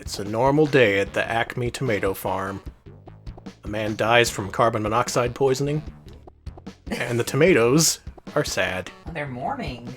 It's a normal day at the Acme tomato farm. A man dies from carbon monoxide poisoning, and the tomatoes are sad. They're mourning.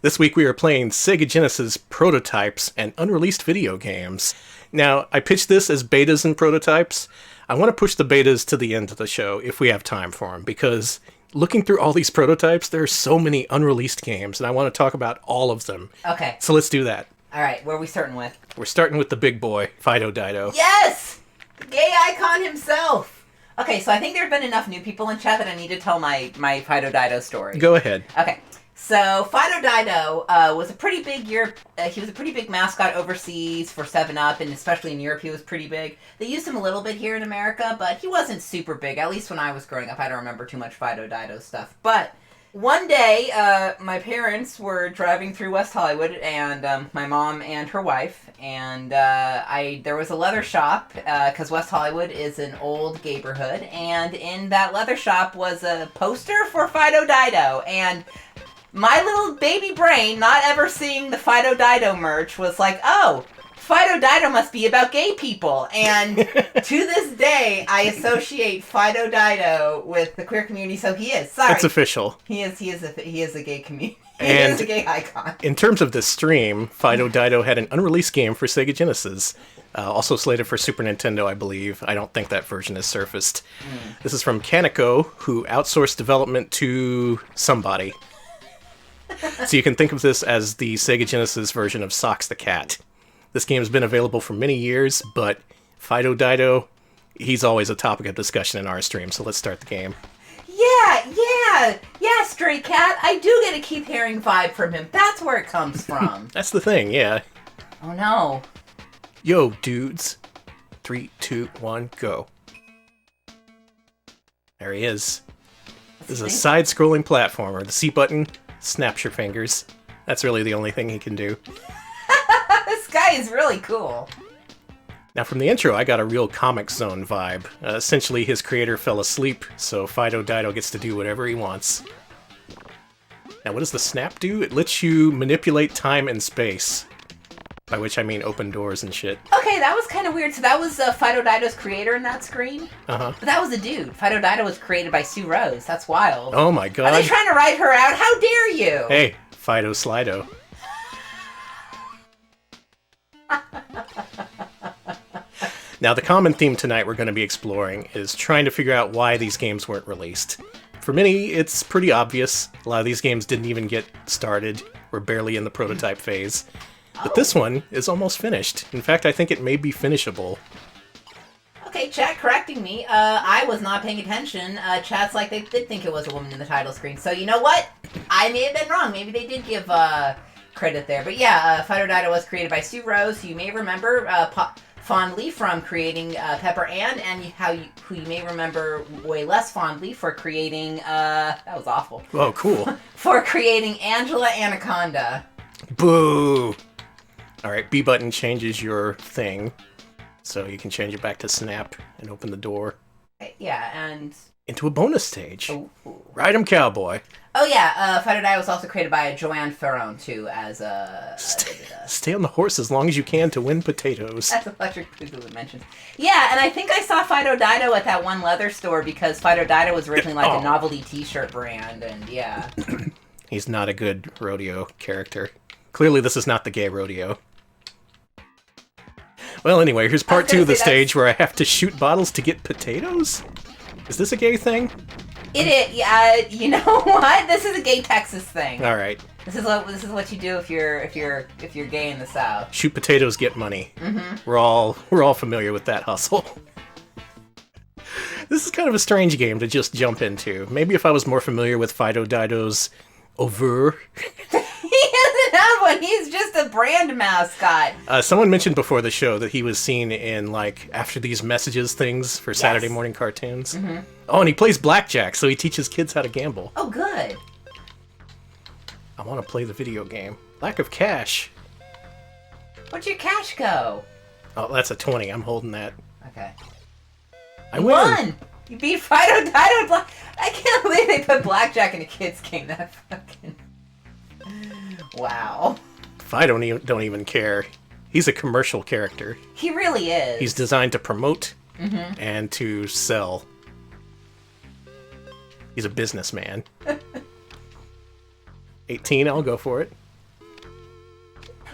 This week we are playing Sega Genesis prototypes and unreleased video games. Now, I pitched this as betas and prototypes. I want to push the betas to the end of the show if we have time for them, because looking through all these prototypes, there are so many unreleased games, and I want to talk about all of them. Okay. So let's do that. All right, where are we starting with? We're starting with the big boy, Fido Dino. Yes! The gay icon himself! Okay, so I think there have been enough new people in chat that I need to tell my Fido Dino story. Go ahead. Okay. So, Fido Dino was a pretty big he was a pretty big mascot overseas for 7-Up, and especially in Europe he was pretty big. They used him a little bit here in America, but he wasn't super big, at least when I was growing up. I don't remember too much Fido Dino stuff. But one day, my parents were driving through West Hollywood, and my mom and her wife, and there was a leather shop, because West Hollywood is an old neighborhood, and in that leather shop was a poster for Fido Dino, and my little baby brain, not ever seeing the Fido Dino merch, was like, oh, Fido Dino must be about gay people. And to this day, I associate Fido Dino with the queer community, so he is. Sorry. It's official. He is a gay community. He And is a gay icon. In terms of this stream, Fido Dino had an unreleased game for Sega Genesis. Also slated for Super Nintendo, I believe. I don't think that version has surfaced. This is from Kaneko, who outsourced development to somebody. So you can think of this as the Sega Genesis version of Socks the Cat. This game has been available for many years, but Fido Dino, he's always a topic of discussion in our stream, so let's start the game. Yeah, Stray Cat. I do get a Keith Haring vibe from him. That's where it comes from. That's the thing, yeah. Oh no. Yo, dudes. 3, 2, 1, go. There he is. This is a side-scrolling platformer. The C button snaps your fingers. That's really the only thing he can do. This guy is really cool. Now, from the intro, I got a real Comic Zone vibe. Essentially, his creator fell asleep, so Fido Dino gets to do whatever he wants. Now, what does the snap do? It lets you manipulate time and space. By which I mean open doors and shit. Okay, that was kind of weird. So that was Fido Dino's creator in that screen? Uh-huh. But that was a dude. Fido Dino was created by Sue Rose. That's wild. Oh my god. Are they trying to write her out? How dare you? Hey, Fido Slido. Now, the common theme tonight we're going to be exploring is trying to figure out why these games weren't released. For many, it's pretty obvious. A lot of these games didn't even get started. We're barely in the prototype phase. But this one is almost finished. In fact, I think it may be finishable. Okay, chat correcting me. I was not paying attention. Chat's like they did think it was a woman in the title screen. So you know what? I may have been wrong. Maybe they did give credit there. But yeah, Fido Dino was created by Sue Rose, who you may remember fondly from creating Pepper Ann, and who you may remember way less fondly for creating... that was awful. Oh, cool. For creating Angela Anaconda. Boo! Alright, B button changes your thing, so you can change it back to snap and open the door. Yeah, and... into a bonus stage. Ooh. Ride 'em, cowboy. Oh yeah, Fido Dino was also created by Joanne Ferron, too, as a... Stay on the horse as long as you can to win potatoes. As Electric Boogaloo mentions. Yeah, and I think I saw Fido Dino at that one leather store, because Fido Dino was originally like a novelty t-shirt brand, and yeah. He's not a good rodeo character. Clearly this is not the gay rodeo. Well, anyway, here's part 2 of the stage where I have to shoot bottles to get potatoes? Is this a gay thing? It is. Yeah, you know what? This is a gay Texas thing. All right. This is what you do if you're gay in the South. Shoot potatoes, get money. Mm-hmm. We're all familiar with that hustle. This is kind of a strange game to just jump into. Maybe if I was more familiar with Fido Dino's over. He doesn't have one. He's just a brand mascot. Someone mentioned before the show that he was seen in, like, After These Messages things for Saturday morning cartoons. Mm-hmm. Oh, and he plays blackjack, so he teaches kids how to gamble. Oh, good. I want to play the video game. Lack of cash. Where'd your cash go? Oh, that's a 20. I'm holding that. Okay. I You win. won! You beat Fido Dino. I can't they put blackjack in a kid's game. That fucking... Wow. I don't even care. He's a commercial character. He really is. He's designed to promote and to sell. He's a businessman. 18, I'll go for it.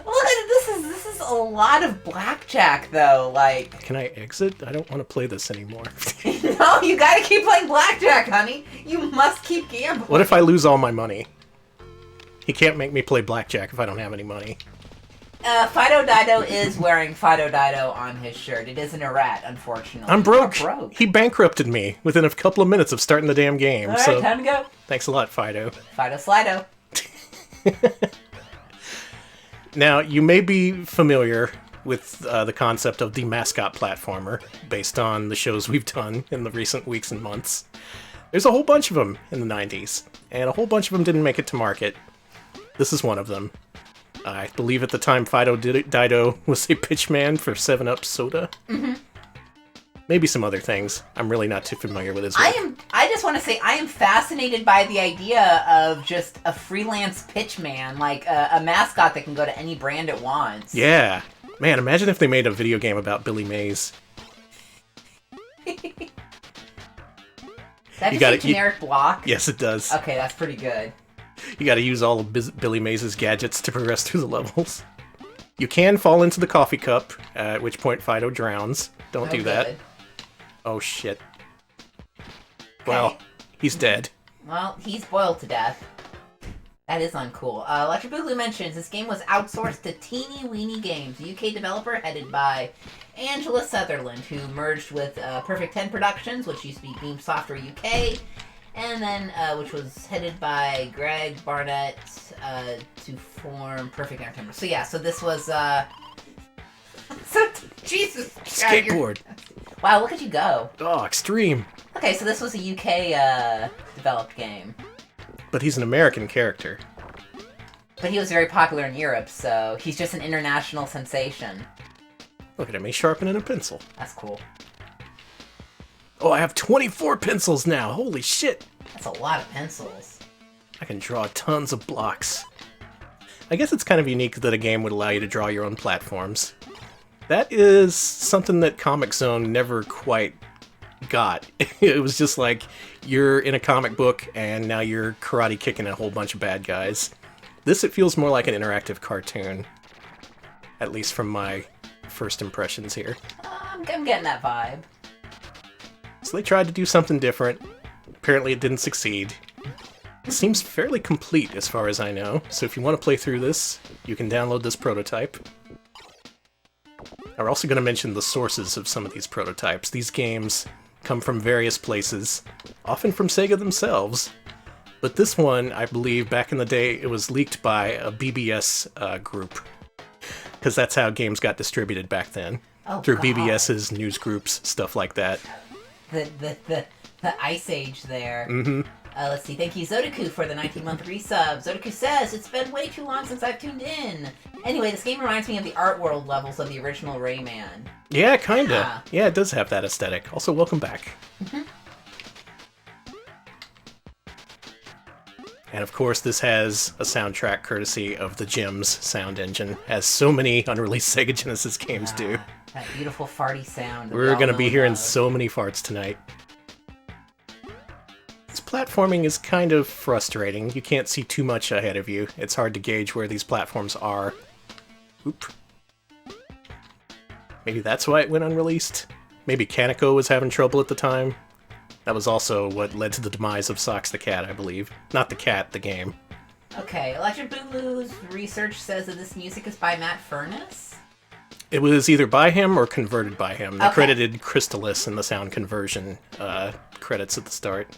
Look at this is a lot of blackjack though, like. Can I exit? I don't want to play this anymore. No, you gotta keep playing blackjack, honey. You must keep gambling. What if I lose all my money? He can't make me play blackjack if I don't have any money. Fido Dino is wearing Fido Dino on his shirt. It isn't a rat, unfortunately. I'm broke. You're broke. He bankrupted me within a couple of minutes of starting the damn game. All right, so time to go. Thanks a lot, Fido. Fido Slido. Now, you may be familiar with the concept of the Mascot Platformer, based on the shows we've done in the recent weeks and months. There's a whole bunch of them in the 90s, and a whole bunch of them didn't make it to market. This is one of them. I believe at the time Fido Dino was a pitchman for 7-Up soda. Mm-hmm. Maybe some other things. I'm really not too familiar with his work. I just want to say I am fascinated by the idea of just a freelance pitchman, like a mascot that can go to any brand it wants. Yeah. Man, imagine if they made a video game about Billy Mays. That just a generic block? Yes, it does. Okay, that's pretty good. You gotta use all of Billy Mays' gadgets to progress through the levels. You can fall into the coffee cup, at which point Fido drowns. Don't do that. Oh, shit. Well, he's dead. Well, he's boiled to death. That is uncool. Electric Boogaloo mentions this game was outsourced to Teeny Weeny Games, a UK developer headed by Angela Sutherland, who merged with Perfect 10 Productions, which used to be Beam Software UK, and then which was headed by Greg Barnett to form Perfect Entertainment. So yeah, so this was Jesus. Skateboard. Wow, look at you go. Oh, extreme. Okay, so this was a UK developed game. But he's an American character. But he was very popular in Europe, so he's just an international sensation. Look at him, he's sharpening a pencil. That's cool. Oh, I have 24 pencils now. Holy shit. That's a lot of pencils. I can draw tons of blocks. I guess it's kind of unique that a game would allow you to draw your own platforms. That is something that Comic Zone never quite got. It was just like, you're in a comic book, and now you're karate kicking a whole bunch of bad guys. This, it feels more like an interactive cartoon. At least from my first impressions here. I'm getting that vibe. So they tried to do something different. Apparently it didn't succeed. It seems fairly complete as far as I know, so if you want to play through this, you can download this prototype. We're also going to mention the sources of some of these prototypes. These games come from various places, often from Sega themselves. But this one, I believe, back in the day, it was leaked by a BBS group. Because that's how games got distributed back then. Oh, through God. BBS's news groups, stuff like that. The Ice Age there. Mm-hmm. Let's see. Thank you, Zodaku, for the 19-month resub. Zodaku says, it's been way too long since I've tuned in. Anyway, this game reminds me of the art world levels of the original Rayman. Yeah, kinda. Yeah, it does have that aesthetic. Also, welcome back. Mm-hmm. And of course, this has a soundtrack courtesy of the Gems sound engine, as so many unreleased Sega Genesis games do. That beautiful farty sound. We're going to be hearing so many farts tonight. This platforming is kind of frustrating. You can't see too much ahead of you. It's hard to gauge where these platforms are. Oop. Maybe that's why it went unreleased? Maybe Kaneko was having trouble at the time? That was also what led to the demise of Socks the Cat, I believe. Not the cat, the game. Okay, Electric Boogaloo's research says that this music is by Matt Furness? It was either by him or converted by him. They Okay. credited Crystalis in the sound conversion credits at the start.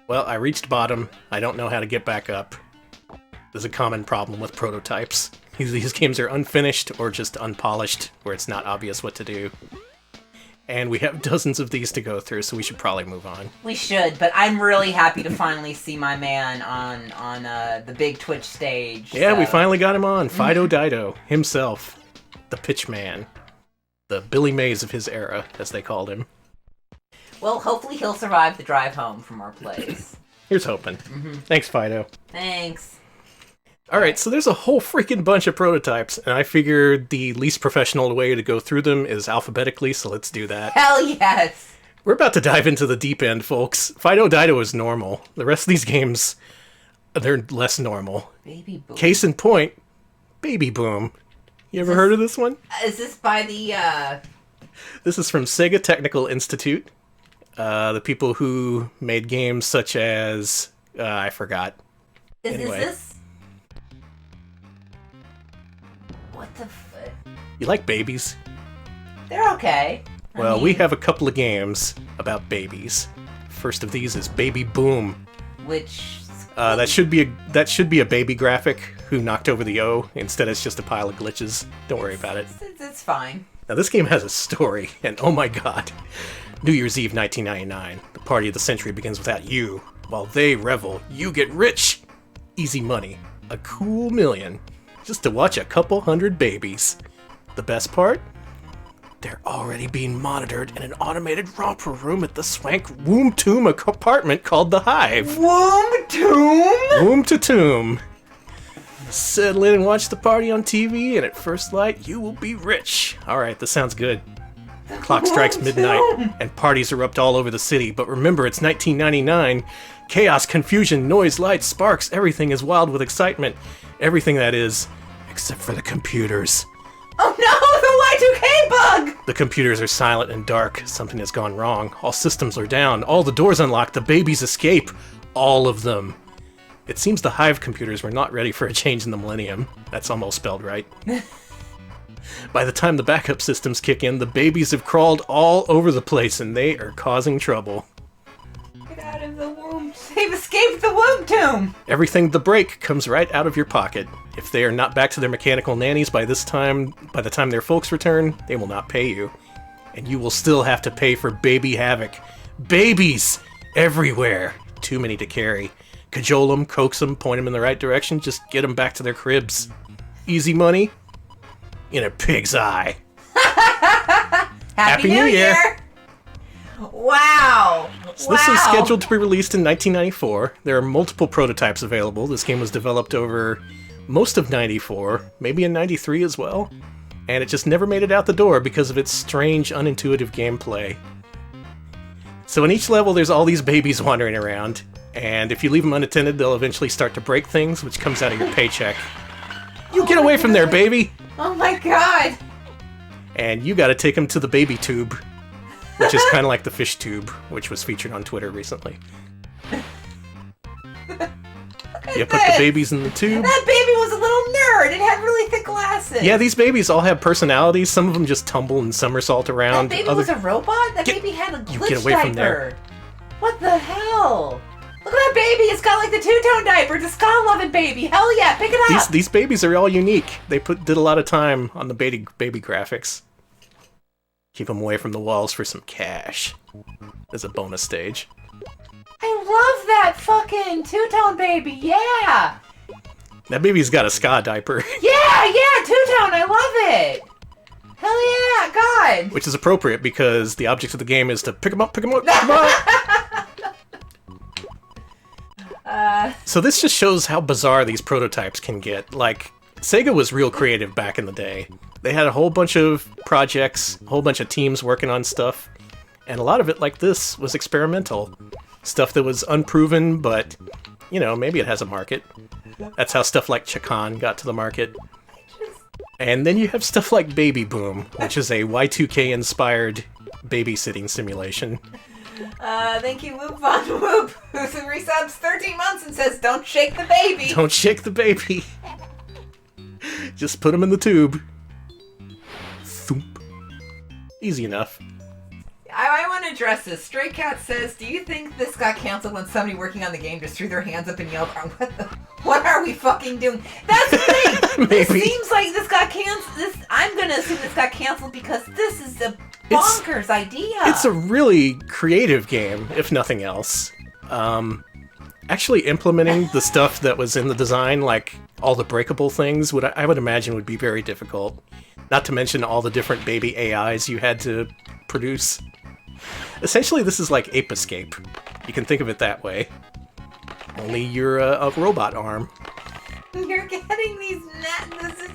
Well, I reached bottom. I don't know how to get back up. There's a common problem with prototypes. These games are unfinished or just unpolished, where it's not obvious what to do. And we have dozens of these to go through, so we should probably move on. We should, but I'm really happy to finally see my man on the big Twitch stage. Yeah, so. we finally got him on. Fido Dino, himself. The Pitchman. The Billy Mays of his era, as they called him. Well, hopefully he'll survive the drive home from our place. Here's hoping. Thanks, Fido. Thanks. Alright, so there's a whole freaking bunch of prototypes, and I figured the least professional way to go through them is alphabetically, so let's do that. Hell yes! We're about to dive into the deep end, folks. Fido Dino is normal. The rest of these games, they're less normal. Baby Boom. Case in point, Baby Boom. You ever heard of this one? Is this by the, This is from Sega Technical Institute. The people who made games such as... I forgot. Is this? What the fuck? You like babies? They're okay. Well, we have a couple of games about babies. First of these is Baby Boom. Which... that should be a baby graphic who knocked over the O. Instead, it's just a pile of glitches. Don't worry about it. It's fine. Now, this game has a story, and oh my god. New Year's Eve 1999. The party of the century begins without you. While they revel, you get rich. Easy money. A cool $1,000,000. Just to watch a couple hundred babies. The best part? They're already being monitored in an automated romper room at the swank womb tomb apartment called The Hive. Womb tomb? Womb to tomb. Settle in and watch the party on TV, and at first light, you will be rich. Alright, this sounds good. Clock strikes midnight, and parties erupt all over the city, but remember, it's 1999. Chaos, confusion, noise, lights, sparks, everything is wild with excitement. Everything, that is, except for the computers. Oh no, the Y2K bug! The computers are silent and dark. Something has gone wrong. All systems are down. All the doors unlocked. The babies escape. All of them. It seems the Hive computers were not ready for a change in the millennium. That's almost spelled right. By the time the backup systems kick in, the babies have crawled all over the place and they are causing trouble. Get out of the womb. They've escaped the womb tomb! Everything the break comes right out of your pocket. If they are not back to their mechanical nannies by the time their folks return, they will not pay you. And you will still have to pay for baby havoc. Babies! Everywhere! Too many to carry. Cajole them, coax them, point them in the right direction, just get them back to their cribs. Easy money? In a pig's eye. Happy New Year! Wow! So this is scheduled to be released in 1994. There are multiple prototypes available. This game was developed over most of 94, maybe in 93 as well. And it just never made it out the door because of its strange, unintuitive gameplay. So in each level, there's all these babies wandering around. And if you leave them unattended, they'll eventually start to break things, which comes out of your paycheck. You get away from there, baby! Oh my god! And you gotta take them to the baby tube, which is kind of like the fish tube, which was featured on Twitter recently. You put the babies in the tube. That baby was a little nerd. It had really thick glasses. Yeah, these babies all have personalities. Some of them just tumble and somersault around. That baby was a robot? That baby had a glitch get away diaper. from there. What the hell? Look at that baby. It's got like the two-tone diaper. It's a Scott-loving baby. Hell yeah, pick it up. These babies are all unique. They did a lot of time on the baby graphics. Keep them away from the walls for some cash. As a bonus stage. I love that fucking two-tone baby. Yeah. That baby's got a ska diaper. Yeah, two-tone. I love it. Hell yeah, God. Which is appropriate because the object of the game is to pick them up, pick them up, pick them up. So this just shows how bizarre these prototypes can get. Like, Sega was real creative back in the day. They had a whole bunch of projects, a whole bunch of teams working on stuff, and a lot of it, like this, was experimental. Stuff that was unproven, but, you know, maybe it has a market. That's how stuff like Chakan got to the market. And then you have stuff like Baby Boom, which is a Y2K-inspired babysitting simulation. Thank you, Whoop Von Whoop, who's in resubs 13 months and says, don't shake the baby. Don't shake the baby. Just put him in the tube. Thump. Easy enough. I want to address this. Stray Cat says, do you think this got canceled when somebody working on the game just threw their hands up and yelled, what are we fucking doing? That's the thing! It seems like this got canceled. I'm going to assume this got canceled because this is a bonkers idea. It's a really creative game, if nothing else. Actually implementing the stuff that was in the design, like all the breakable things, I would imagine would be very difficult. Not to mention all the different baby AIs you had to produce. Essentially, this is like Ape Escape. You can think of it that way. Only you're a robot arm. You're getting these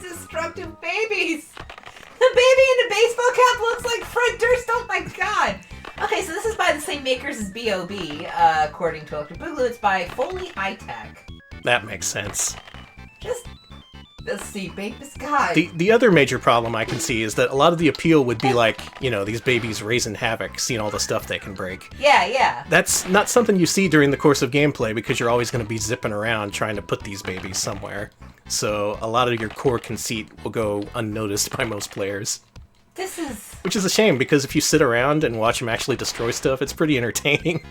destructive babies. The baby in the baseball cap looks like Fred Durst. Oh my god. Okay, so this is by the same makers as B.O.B. According to Electric Boogaloo, it's by Foley High Tech. That makes sense. Let's see, babies. God. The other major problem I can see is that a lot of the appeal would be like, these babies raising havoc, seeing all the stuff they can break. Yeah. That's not something you see during the course of gameplay because you're always going to be zipping around trying to put these babies somewhere. So a lot of your core conceit will go unnoticed by most players. Which is a shame, because if you sit around and watch them actually destroy stuff, it's pretty entertaining.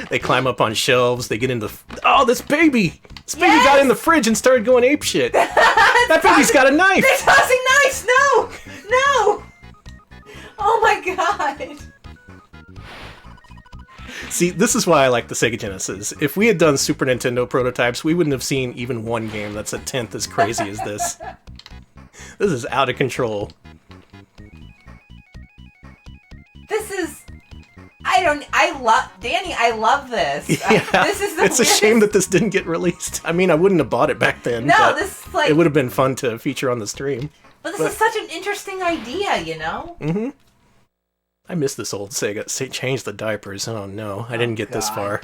They climb up on shelves, they get into... Oh, this baby! This baby got in the fridge and started going apeshit! That baby's got a knife! They're tossing knives! No! Oh my god! See, this is why I like the Sega Genesis. If we had done Super Nintendo prototypes, we wouldn't have seen even one game that's a tenth as crazy as this. This is out of control. I love this. Yeah, it's a shame that this didn't get released. I mean, I wouldn't have bought it back then. No, but this is like... It would have been fun to feature on the stream. But this is such an interesting idea, Mm-hmm. I miss this old Sega. Change the diapers. Oh no, I didn't get this far.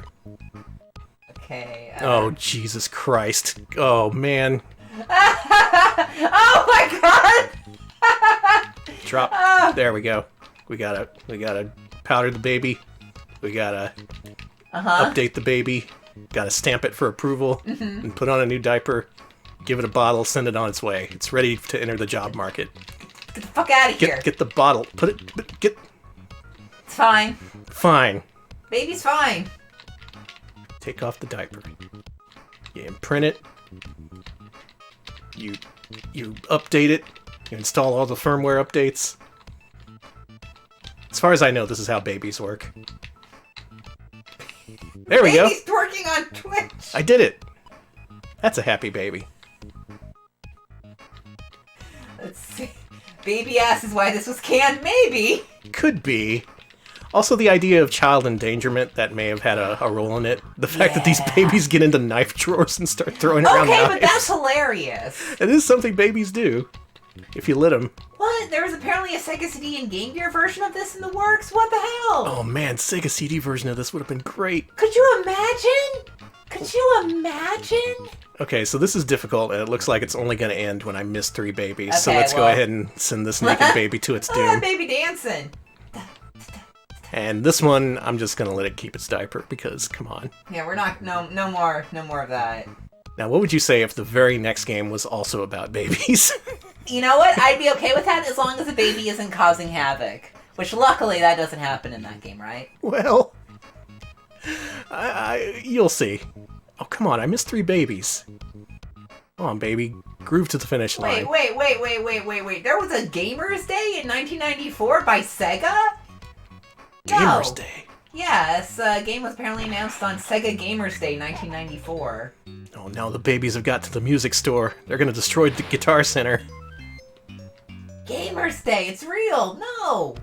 Okay. Oh, Jesus Christ. Oh, man. Oh my god! Drop. There we go. We gotta powder the baby. We gotta update the baby. Gotta stamp it for approval and put on a new diaper. Give it a bottle. Send it on its way. It's ready to enter the job market. Get the fuck out of here. Get the bottle. Get. It's fine. Fine. Baby's fine. Take off the diaper. You imprint it. You update it. You install all the firmware updates. As far as I know, this is how babies work. There we go. Baby's twerking on Twitch. I did it. That's a happy baby. Let's see. Baby asks why this was canned. Maybe. Could be. Also, the idea of child endangerment, that may have had a role in it. The fact that these babies get into knife drawers and start throwing around knives. Okay, but that's hilarious. It is something babies do, if you let them. What? There was apparently a Sega CD and Game Gear version of this in the works? What the hell? Oh man, Sega CD version of this would have been great. Could you imagine? Could you imagine? Okay, so this is difficult, and it looks like it's only going to end when I miss 3 babies. Okay, so let's go ahead and send this naked baby to its doom. Baby dancing. And this one, I'm just going to let it keep its diaper, because, come on. Yeah, we're not... No more of that. Now, what would you say if the very next game was also about babies? You know what? I'd be okay with that as long as the baby isn't causing havoc. Which, luckily, that doesn't happen in that game, right? Well... you'll see. Oh, come on, I missed 3 babies. Come on, baby. Groove to the finish line. Wait. There was a Gamers Day in 1994 by Sega? Gamers Day? Yeah, this game was apparently announced on Sega Gamers Day 1994. Oh, now the babies have got to the music store. They're gonna destroy the Guitar Center. Gamers Day, it's real! No!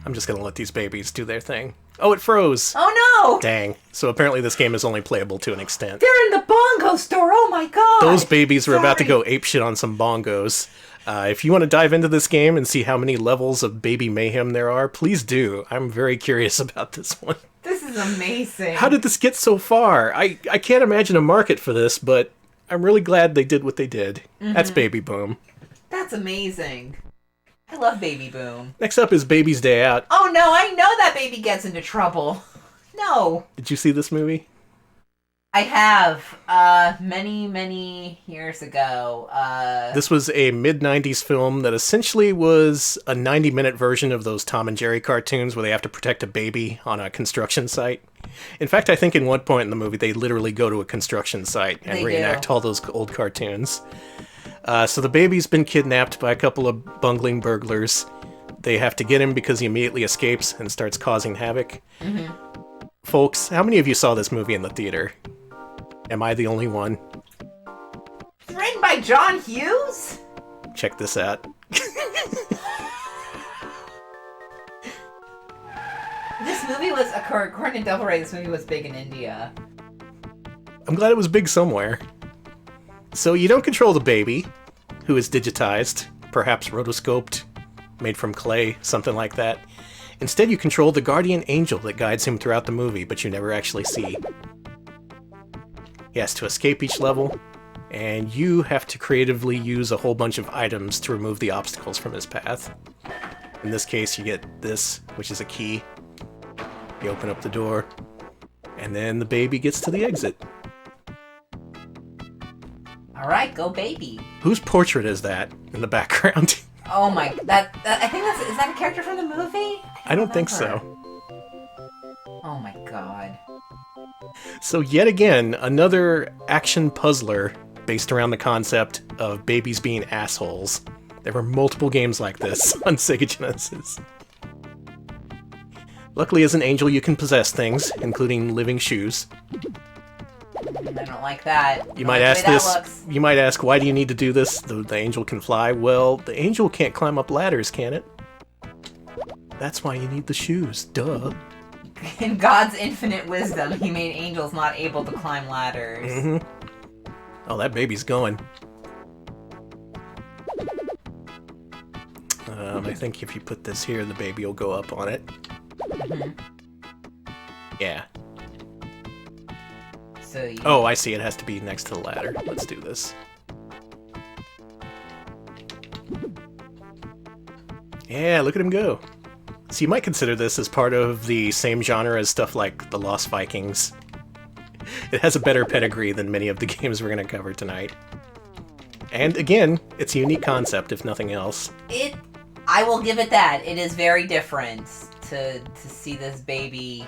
I'm just gonna let these babies do their thing. Oh, it froze! Oh no! Dang. So apparently this game is only playable to an extent. They're in the bongo store! Oh my god! Those babies were about to go apeshit on some bongos. If you want to dive into this game and see how many levels of baby mayhem there are, please do. I'm very curious about this one. This is amazing. How did this get so far? I can't imagine a market for this, but I'm really glad they did what they did. That's Baby Boom. That's amazing. I love Baby Boom. Next up is Baby's Day Out. Oh no, I know that baby gets into trouble. No. Did you see this movie? I have, many years ago. This was a mid-90s film that essentially was a 90-minute version of those Tom and Jerry cartoons where they have to protect a baby on a construction site. In fact, I think in one point in the movie they literally go to a construction site and reenact all those old cartoons. So the baby's been kidnapped by a couple of bungling burglars. They have to get him because he immediately escapes and starts causing havoc. Folks, how many of you saw this movie in the theater? Am I the only one? It's written by John Hughes? Check this out. This movie was, according to Double Ray, this movie was big in India. I'm glad it was big somewhere. So you don't control the baby, who is digitized, perhaps rotoscoped, made from clay, something like that. Instead, you control the guardian angel that guides him throughout the movie, but you never actually see. He has to escape each level, and you have to creatively use a whole bunch of items to remove the obstacles from his path. In this case, you get this, which is a key. You open up the door, and then the baby gets to the exit. Alright, go baby. Whose portrait is that in the background? Oh my, I think is that a character from the movie? I don't think so. Oh my god. So yet again, another action puzzler based around the concept of babies being assholes. There were multiple games like this on Sega Genesis. Luckily, as an angel, you can possess things, including living shoes. I don't like that. You might ask this. You might ask, why do you need to do this? The angel can fly. Well, the angel can't climb up ladders, can it? That's why you need the shoes. Duh. In God's infinite wisdom, he made angels not able to climb ladders. Mm-hmm. Oh, that baby's going. I think if you put this here, the baby will go up on it. Mm-hmm. Yeah. So oh, I see. It has to be next to the ladder. Let's do this. Yeah, look at him go. So you might consider this as part of the same genre as stuff like The Lost Vikings. It has a better pedigree than many of the games we're going to cover tonight. And again, it's a unique concept, if nothing else. I will give it that. It is very different to see this baby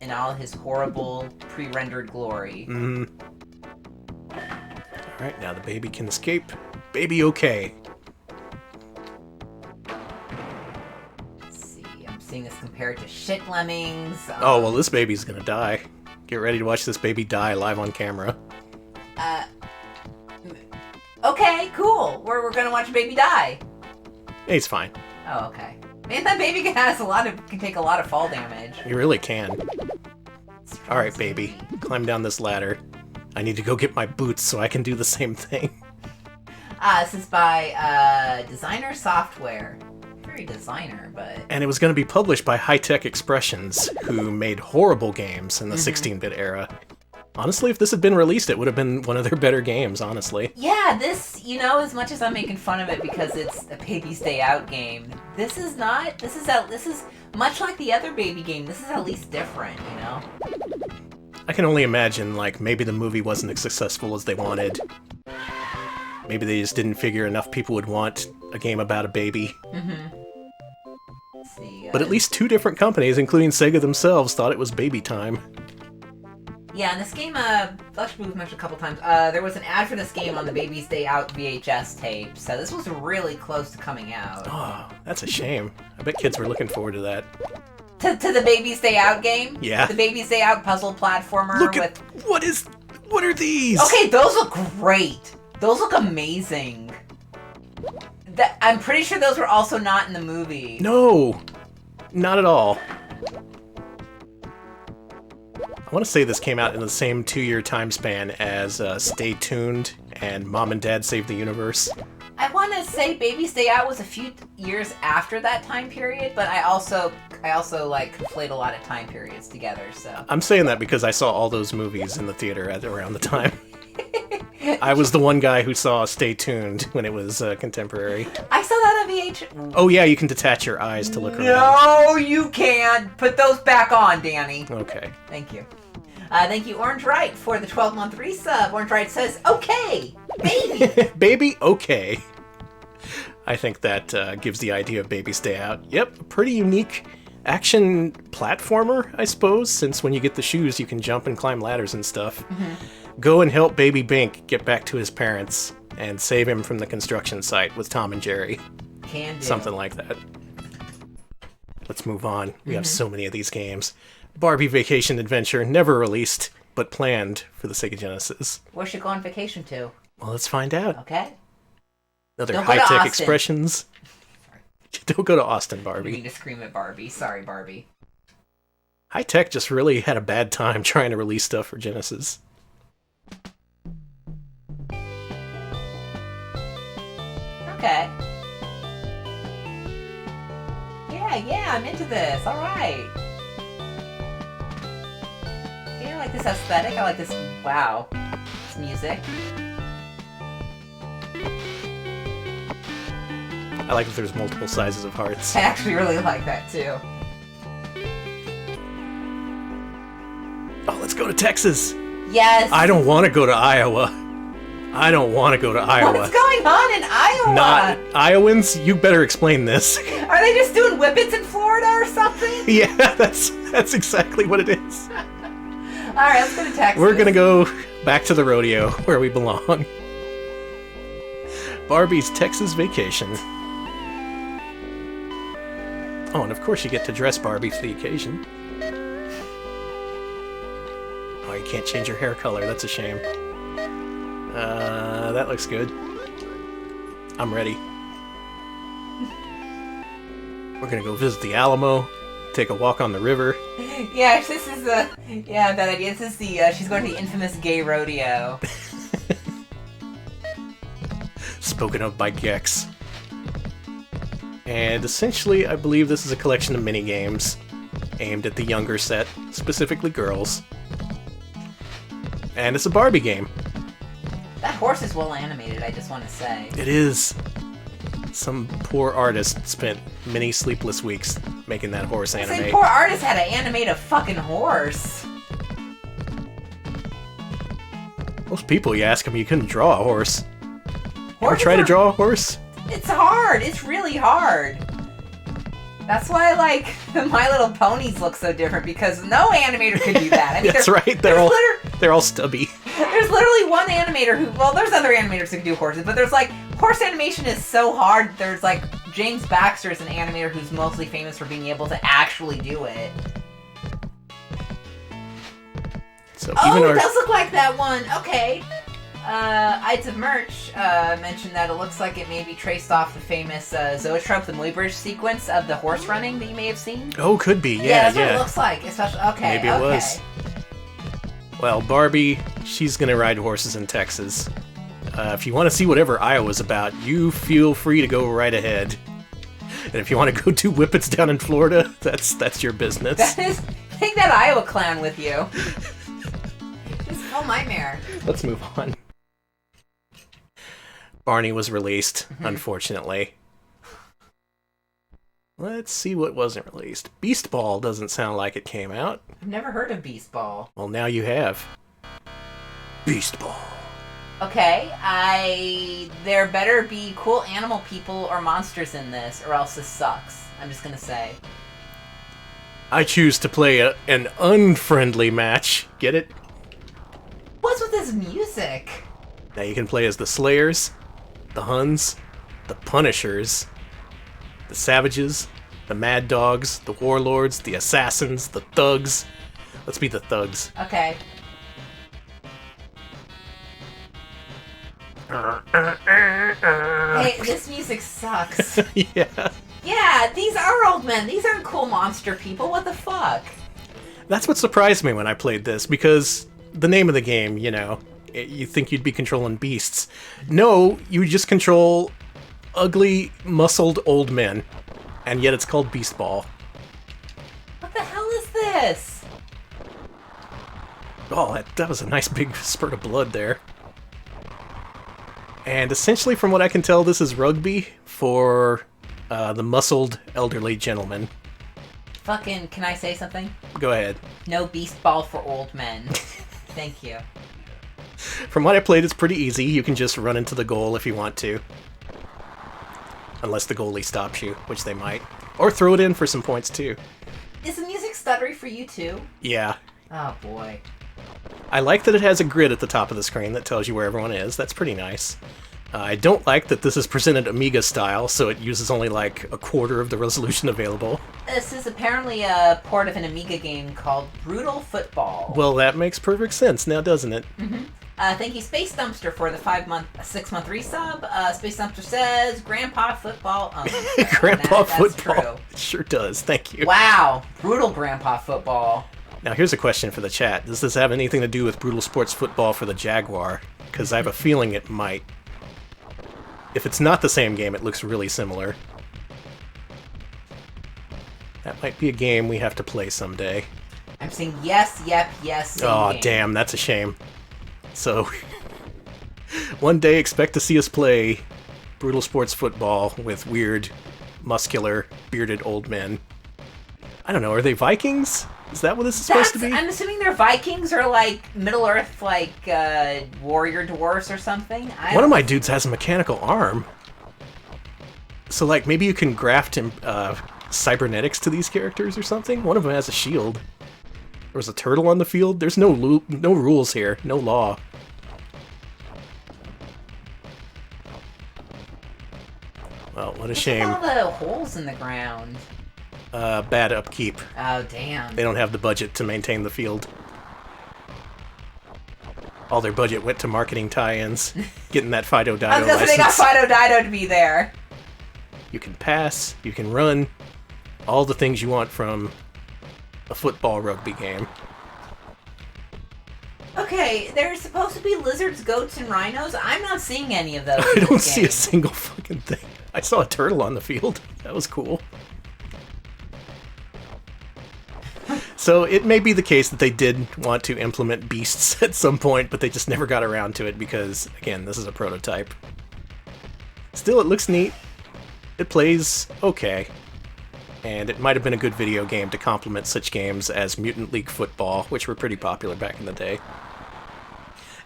in all his horrible pre-rendered glory. Mm-hmm. Alright, now the baby can escape. Baby okay. Let's see, I'm seeing this compared to Shit Lemmings. Oh, well, this baby's gonna die. Get ready to watch this baby die live on camera. Okay, cool. We're gonna watch a baby die. He's fine. Oh, okay. Man, that baby can take a lot of fall damage. You really can. Alright, baby. Climb down this ladder. I need to go get my boots so I can do the same thing. This is by Designer Software. Very designer, but... And it was going to be published by High Tech Expressions, who made horrible games in the 16-bit era. Honestly, if this had been released, it would have been one of their better games, honestly. Yeah, this, as much as I'm making fun of it because it's a Baby's Day Out game, this is much like the other baby game. This is at least different, I can only imagine, maybe the movie wasn't as successful as they wanted. Maybe they just didn't figure enough people would want a game about a baby. Mm-hmm. Let's see, but at least 2 different companies, including Sega themselves, thought it was baby time. Yeah, and this game, Flashpoint was mentioned a couple times. There was an ad for this game on the Baby's Day Out VHS tape, so this was really close to coming out. Oh, that's a shame. I bet kids were looking forward to that. To the Baby's Day Out game? Yeah. The Baby's Day Out puzzle platformer What are these? Okay, those look great. Those look amazing. I'm pretty sure those were also not in the movie. No, not at all. I want to say this came out in the same 2-year time span as Stay Tuned and Mom and Dad Save the Universe. I want to say Baby's Day Out was a few years after that time period, but I also conflate a lot of time periods together, so. I'm saying that because I saw all those movies in the theater around the time. I was the one guy who saw Stay Tuned when it was contemporary. I saw that on VH. Oh yeah, you can detach your eyes to look around. No, you can't. Put those back on, Danny. Okay. Thank you. Thank you, Orange Wright, for the 12-month resub. Orange Wright says, okay, baby. Baby, okay. I think that gives the idea of Baby's Day Out. Yep, a pretty unique action platformer, I suppose, since when you get the shoes, you can jump and climb ladders and stuff. Mm-hmm. Go and help Baby Bink get back to his parents and save him from the construction site with Tom and Jerry. Can do. Something like that. Let's move on. We have so many of these games. Barbie Vacation Adventure, never released, but planned for the Sega Genesis. Where should go on vacation to? Well, let's find out. Okay. Another high-tech expressions. Don't go to Austin, Barbie. You need to scream at Barbie. Sorry, Barbie. High Tech just really had a bad time trying to release stuff for Genesis. Okay. Yeah, I'm into this. All right. Yeah, I like this aesthetic. I like this. Wow. This music. I like that there's multiple sizes of hearts. I actually really like that too. Oh, let's go to Texas. Yes. I don't want to go to Iowa. I don't want to go to Iowa. What's going on in Iowa? Not Iowans? You better explain this. Are they just doing whippets in Florida or something? Yeah, that's exactly what it is. Alright, let's go to Texas. We're gonna go back to the rodeo where we belong. Barbie's Texas Vacation. Oh, and of course you get to dress Barbie for the occasion. Oh, you can't change your hair color. That's a shame. That looks good. I'm ready. We're gonna go visit the Alamo, take a walk on the river. Yeah, this is bad idea. This is the, she's going to the infamous gay rodeo. Spoken of by Gex. And essentially, I believe this is a collection of mini-games aimed at the younger set, specifically girls. And it's a Barbie game. That horse is well animated, I just want to say. It is. Some poor artist spent many sleepless weeks making that horse animate. Some poor artist had to animate a fucking horse. Most people, you ask them, you couldn't draw a horse. Ever Horses try to are- draw a horse? It's hard. It's really hard. That's why, like, My Little Ponies look so different, because no animator could do that. I mean, That's right. They're all stubby. There's literally one animator who, well, there's other animators who can do horses, but there's, like, horse animation is so hard. There's, like, James Baxter is an animator who's mostly famous for being able to actually do it. So Oh, even it our does look like that one. Okay. Ides of Merch mentioned that it looks like it may be traced off the famous Zoetrope, the Muybridge sequence of the horse running that you may have seen. Oh, could be. Yeah, that's what it looks like. Especially, okay, Maybe it was. Well, Barbie, she's gonna ride horses in Texas. If you want to see whatever Iowa's about, you feel free to go right ahead. And if you want to go do whippets down in Florida, that's your business. Take that Iowa clown with you. It's a nightmare. Let's move on. Barney was released, unfortunately. Let's see what wasn't released. Beast Ball doesn't sound like it came out. I've never heard of Beast Ball. Well, now you have. Beast Ball. Okay, there better be cool animal people or monsters in this, or else this sucks. I'm just gonna say. I choose to play an unfriendly match. Get it? What's with this music? Now you can play as the Slayers, the Huns, the Punishers, the Savages, the Mad Dogs, the Warlords, the Assassins, the Thugs. Let's be the Thugs. Okay. Hey, this music sucks. Yeah. Yeah, these are old men. These aren't cool monster people. What the fuck? That's what surprised me when I played this, because the name of the game, you know, you think you'd be controlling beasts. No, you just control ugly, muscled old men. And yet it's called Beast Ball. What the hell is this? Oh, that was a nice big spurt of blood there. And essentially, from what I can tell, this is rugby for the muscled elderly gentleman. Fucking, can I say something? Go ahead. No Beast Ball for old men. Thank you. From what I played, it's pretty easy. You can just run into the goal if you want to. Unless the goalie stops you, which they might. Or throw it in for some points, too. Is the music stuttery for you, too? Yeah. Oh, boy. I like that it has a grid at the top of the screen that tells you where everyone is. That's pretty nice. I don't like that this is presented Amiga style, so it uses only like a quarter of the resolution available. This is apparently a port of an Amiga game called Brutal Football. Well, that makes perfect sense now, doesn't it? Mm-hmm. Thank you, Space Dumpster, for the 6-month resub. Space Dumpster says, Grandpa Football owns. Grandpa That's Football. true. It sure does, thank you. Wow, brutal Grandpa Football. Now, here's a question for the chat. Does this have anything to do with Brutal Sports Football for the Jaguar? Because I have a feeling it might. If it's not the same game, it looks really similar. That might be a game we have to play someday. I'm saying yes, yep, yes, same Oh, game. damn, that's a shame. So, one day expect to see us play brutal sports football with weird, muscular, bearded old men. I don't know, are they Vikings? Is that what this is supposed to be? I'm assuming they're Vikings or, like, Middle-earth, like, warrior dwarfs or something. One of my dudes has a mechanical arm. So, like, maybe you can graft him, cybernetics to these characters or something? One of them has a shield. There was a turtle on the field. There's no rules here. No law. Well, what a shame. Look at all the holes in the ground. Bad upkeep. Oh, damn. They don't have the budget to maintain the field. All their budget went to marketing tie-ins. Getting that Fido Dino I was gonna say license. they got Fido Dino to be there. You can pass, you can run, all the things you want from a football rugby game. Okay, there's supposed to be lizards, goats, and rhinos. I'm not seeing any of those. I don't see a single fucking thing. I saw a turtle on the field. That was cool. So it may be the case that they did want to implement beasts at some point, but they just never got around to it because, again, this is a prototype. Still, it looks neat. It plays okay. And it might have been a good video game to complement such games as Mutant League Football, which were pretty popular back in the day.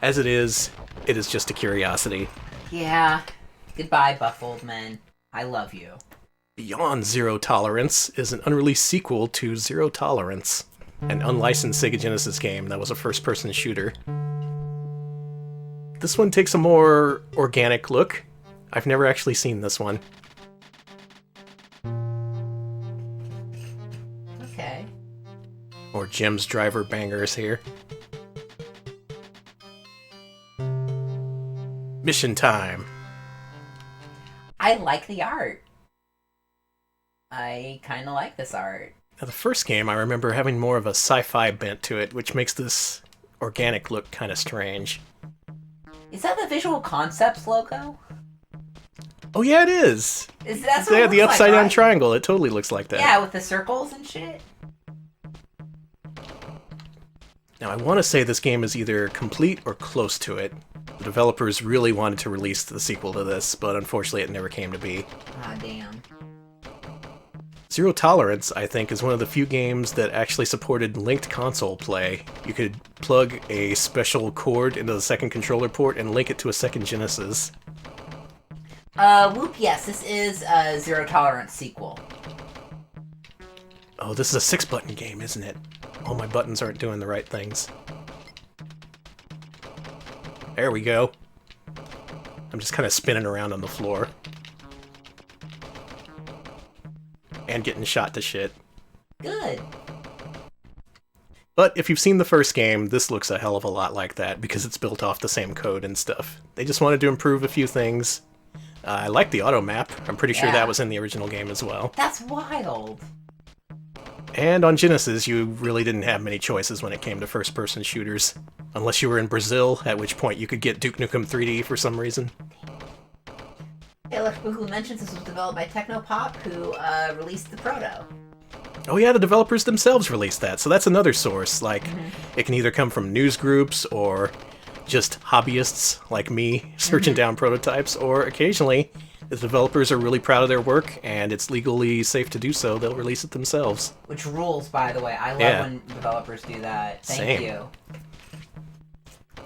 As it is just a curiosity. Yeah. Goodbye, buff old men. I love you. Beyond Zero Tolerance is an unreleased sequel to Zero Tolerance, an unlicensed Sega Genesis game that was a first-person shooter. This one takes a more organic look. I've never actually seen this one. Okay. Or Jim's driver bangers here. Mission time. I like the art. I kind of like this art. Now, the first game, I remember having more of a sci-fi bent to it, which makes this organic look kind of strange. Is that the Visual Concepts logo? Oh yeah, it is! Is that They what had the it looks upside-down like, right? triangle. It totally looks like that. Yeah, with the circles and shit. Now, I want to say this game is either complete or close to it. The developers really wanted to release the sequel to this, but unfortunately it never came to be. Ah, damn. Zero Tolerance, I think, is one of the few games that actually supported linked console play. You could plug a special cord into the second controller port and link it to a second Genesis. Whoop, yes, this is a Zero Tolerance sequel. Oh, this is a 6-button game, isn't it? All my buttons aren't doing the right things. There we go. I'm just kind of spinning around on the floor. And getting shot to shit. Good. But if you've seen the first game, this looks a hell of a lot like that, because it's built off the same code and stuff. They just wanted to improve a few things. I like the auto map. I'm pretty sure that was in the original game as well. That's wild. And on Genesis, you really didn't have many choices when it came to first-person shooters. Unless you were in Brazil, at which point you could get Duke Nukem 3D for some reason. Electrical mentions this was developed by Technopop, who released the proto. Oh yeah, the developers themselves released that, so that's another source. Like, it can either come from news groups, or just hobbyists like me searching down prototypes, or occasionally, if the developers are really proud of their work, and it's legally safe to do so, they'll release it themselves. Which rules, by the way. I love when developers do that. Thank you.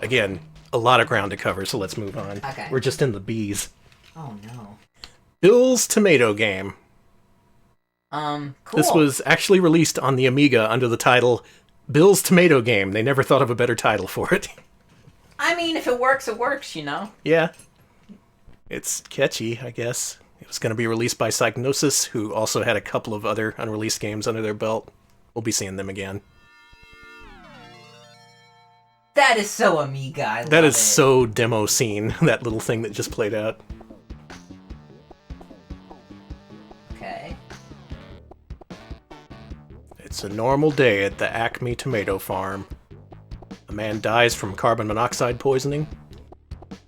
Again, a lot of ground to cover, so let's move on. Okay. We're just in the B's. Oh, no. Bill's Tomato Game. Cool. This was actually released on the Amiga under the title Bill's Tomato Game. They never thought of a better title for it. I mean, if it works, you know? Yeah. It's catchy, I guess. It was going to be released by Psygnosis, who also had a couple of other unreleased games under their belt. We'll be seeing them again. That is so Amiga. I love That is it. so demo scene, that little thing that just played out. Okay. It's a normal day at the Acme Tomato Farm. A man dies from carbon monoxide poisoning,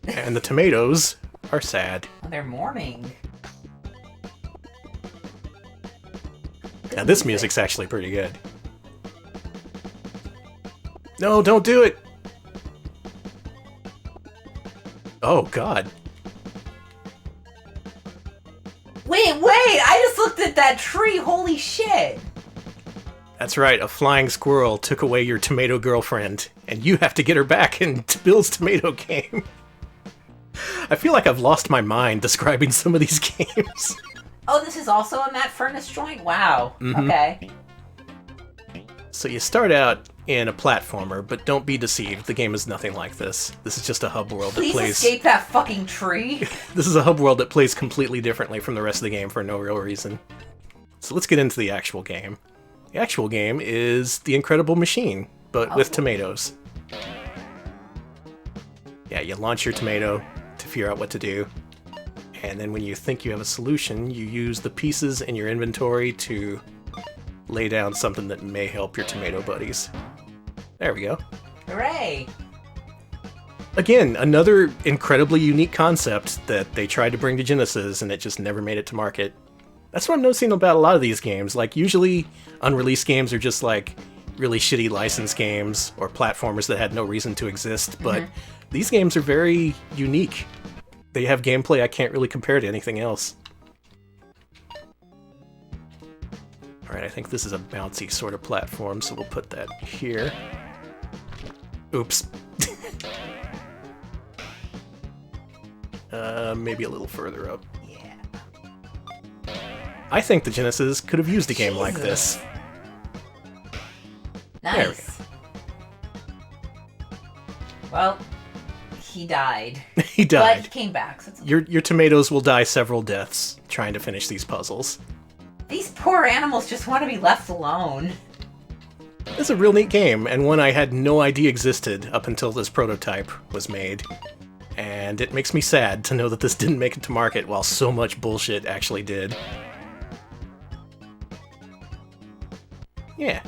and the tomatoes are sad. They're mourning. Now this music's actually pretty good. No, don't do it! Oh, God. Wait! I just looked at that tree! Holy shit! That's right, a flying squirrel took away your tomato girlfriend, and you have to get her back in Bill's Tomato Game. I feel like I've lost my mind describing some of these games. Oh, this is also a Matt Furnace joint? Wow. Okay. So you start out in a platformer, but don't be deceived, the game is nothing like this. This is just a hub world that Please plays... escape that fucking tree! This is a hub world that plays completely differently from the rest of the game for no real reason. So let's get into the actual game. The actual game is The Incredible Machine, but with tomatoes. Yeah, you launch your tomato to figure out what to do, and then when you think you have a solution, you use the pieces in your inventory to lay down something that may help your tomato buddies. There we go. Hooray! Again, another incredibly unique concept that they tried to bring to Genesis, and it just never made it to market. That's what I'm noticing about a lot of these games. Like, usually, unreleased games are just, like, really shitty licensed games, or platformers that had no reason to exist, but these games are very unique. They have gameplay I can't really compare to anything else. Alright, I think this is a bouncy sort of platform, so we'll put that here. Oops. Maybe a little further up. I think the Genesis could have used a game like this. Nice. Well, he died. He died. But he came back. So your tomatoes will die several deaths trying to finish these puzzles. These poor animals just want to be left alone. It's a real neat game, and one I had no idea existed up until this prototype was made. And it makes me sad to know that this didn't make it to market while so much bullshit actually did. Yeah.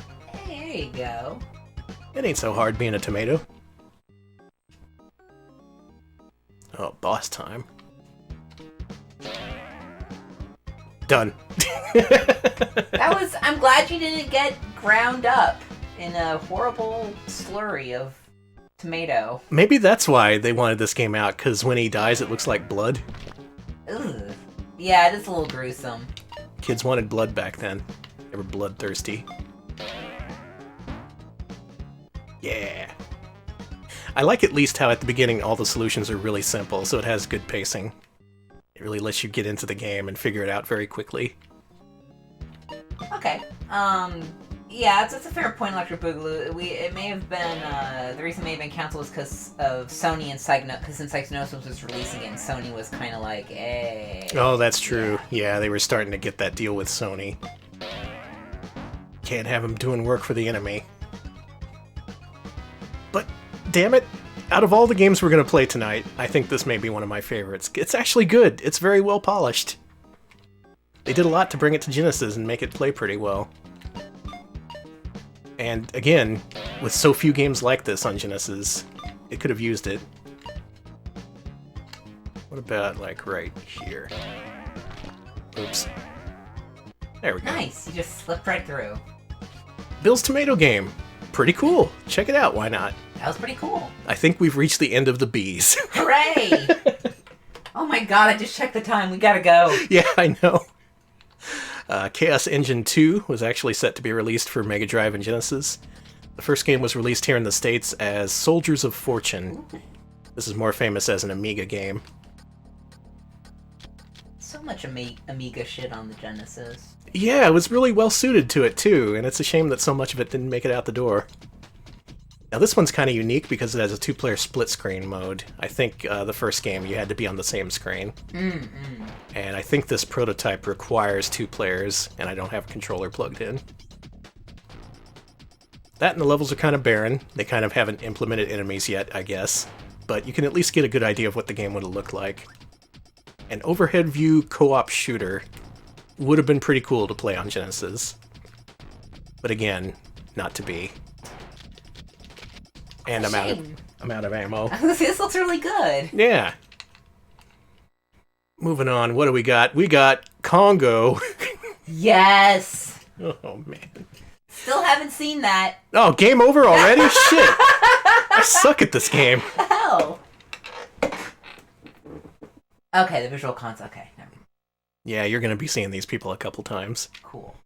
There you go. It ain't so hard being a tomato. Oh, boss time. Done. I'm glad you didn't get ground up in a horrible slurry of tomato. Maybe that's why they wanted this game out, because when he dies it looks like blood. Ugh. Yeah, it is a little gruesome. Kids wanted blood back then. They were bloodthirsty. Yeah. I like at least how at the beginning all the solutions are really simple, so it has good pacing. It really lets you get into the game and figure it out very quickly. Okay. Yeah, it's a fair point, Electric Boogaloo. It may have been, the reason it may have been canceled was because of Sony and Psygnosis, because since Psygnosis was releasing it, and Sony was kind of like, eh. Oh, that's true. Yeah, they were starting to get that deal with Sony. Can't have them doing work for the enemy. But, damn it, out of all the games we're going to play tonight, I think this may be one of my favorites. It's actually good. It's very well polished. They did a lot to bring it to Genesis and make it play pretty well. And again, with so few games like this on Genesis, it could have used it. What about, like, right here? Oops. There we go. Nice, you just slipped right through. Bill's Tomato Game. Pretty cool. Check it out, why not? That was pretty cool. I think we've reached the end of the bees. Hooray! Oh my god, I just checked the time. We gotta go. Yeah, I know. Chaos Engine 2 was actually set to be released for Mega Drive and Genesis. The first game was released here in the States as Soldiers of Fortune. This is more famous as an Amiga game. So much Amiga shit on the Genesis. Yeah, it was really well suited to it too, and it's a shame that so much of it didn't make it out the door. Now this one's kind of unique because it has a two-player split-screen mode. I think the first game you had to be on the same screen. And I think this prototype requires 2 players, and I don't have a controller plugged in. That and the levels are kind of barren. They kind of haven't implemented enemies yet, I guess. But you can at least get a good idea of what the game would have looked like. An overhead view co-op shooter would have been pretty cool to play on Genesis. But again, not to be. And I'm out of ammo. This looks really good. Yeah. Moving on, what do we got? We got Congo. Yes. Oh, man. Still haven't seen that. Oh, game over already? Shit. I suck at this game. What the hell? Okay, the visual concept. Okay, never mind. Yeah, you're going to be seeing these people a couple times. Cool.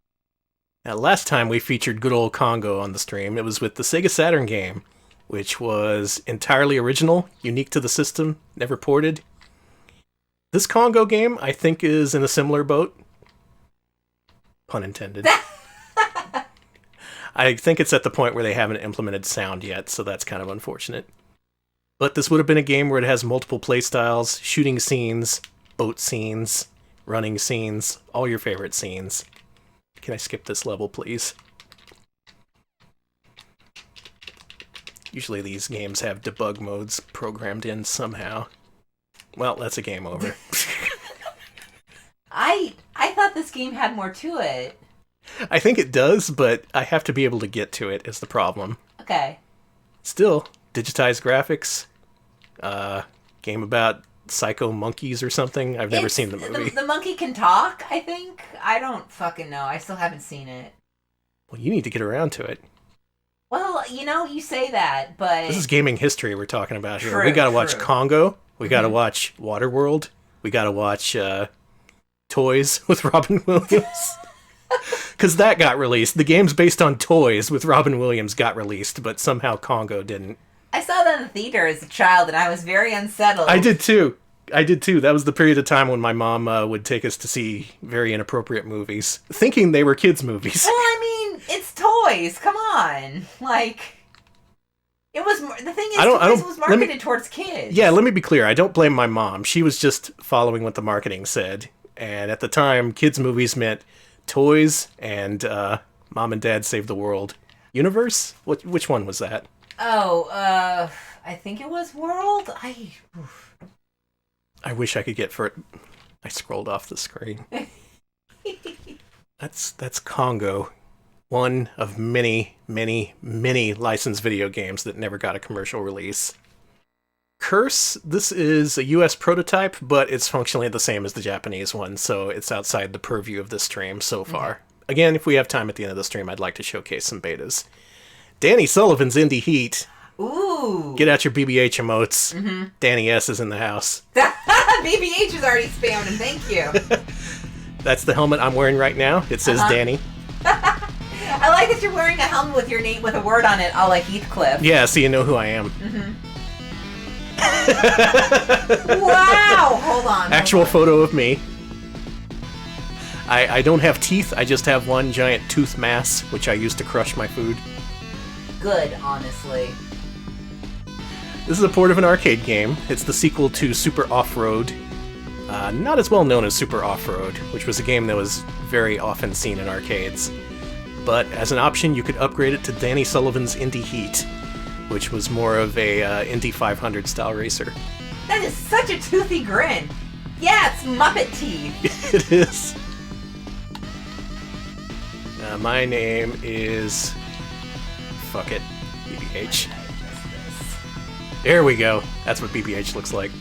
Now, last time we featured good old Congo on the stream, it was with the Sega Saturn game, which was entirely original, unique to the system, never ported. This Congo game, I think, is in a similar boat. Pun intended. I think it's at the point where they haven't implemented sound yet, so that's kind of unfortunate. But this would have been a game where it has multiple playstyles, shooting scenes, boat scenes, running scenes, all your favorite scenes. Can I skip this level, please? Usually these games have debug modes programmed in somehow. Well, that's a game over. I thought this game had more to it. I think it does, but I have to be able to get to it is the problem. Okay. Still, digitized graphics, game about psycho monkeys or something. I've never seen the movie. The monkey can talk, I think. I don't fucking know. I still haven't seen it. Well, you need to get around to it. Well, you say that, but... This is gaming history we're talking about here. True, We gotta watch Congo. We gotta Mhm. watch Waterworld. We gotta watch Toys with Robin Williams. Because that got released. The games based on Toys with Robin Williams got released, but somehow Congo didn't. I saw that in the theater as a child, and I was very unsettled. I did too. That was the period of time when my mom would take us to see very inappropriate movies, thinking they were kids' movies. Well, I mean, it's Toys. Come on. Like, it was... The thing is, Toys was marketed towards kids. Yeah, let me be clear. I don't blame my mom. She was just following what the marketing said. And at the time, kids' movies meant Toys and Mom and Dad Save the World. Universe? Which one was that? Oh, I think it was World? I wish I could get for it. I scrolled off the screen. That's Congo. One of many, many, many licensed video games that never got a commercial release. Curse, this is a US prototype, but it's functionally the same as the Japanese one, so it's outside the purview of this stream so far. Okay. Again, if we have time at the end of the stream, I'd like to showcase some betas. Danny Sullivan's Indie Heat. Ooh. Get out your BBH emotes. Mm-hmm. Danny S is in the house. BBH is already spammed him, thank you. That's the helmet I'm wearing right now. It says Danny. I like that you're wearing a helmet with your name with a word on it, a la Heathcliff. Yeah, so you know who I am. Mm-hmm. Wow! Hold on. Actual photo of me. I don't have teeth, I just have one giant tooth mass, which I use to crush my food. Good, honestly. This is a port of an arcade game. It's the sequel to Super Off-Road. Not as well known as Super Off-Road, which was a game that was very often seen in arcades. But as an option, you could upgrade it to Danny Sullivan's Indie Heat, which was more of a Indy 500 style racer. That is such a toothy grin. Yeah, it's Muppet teeth. It is. My name is... Fuck it. BBH. There we go. That's what BBH looks like.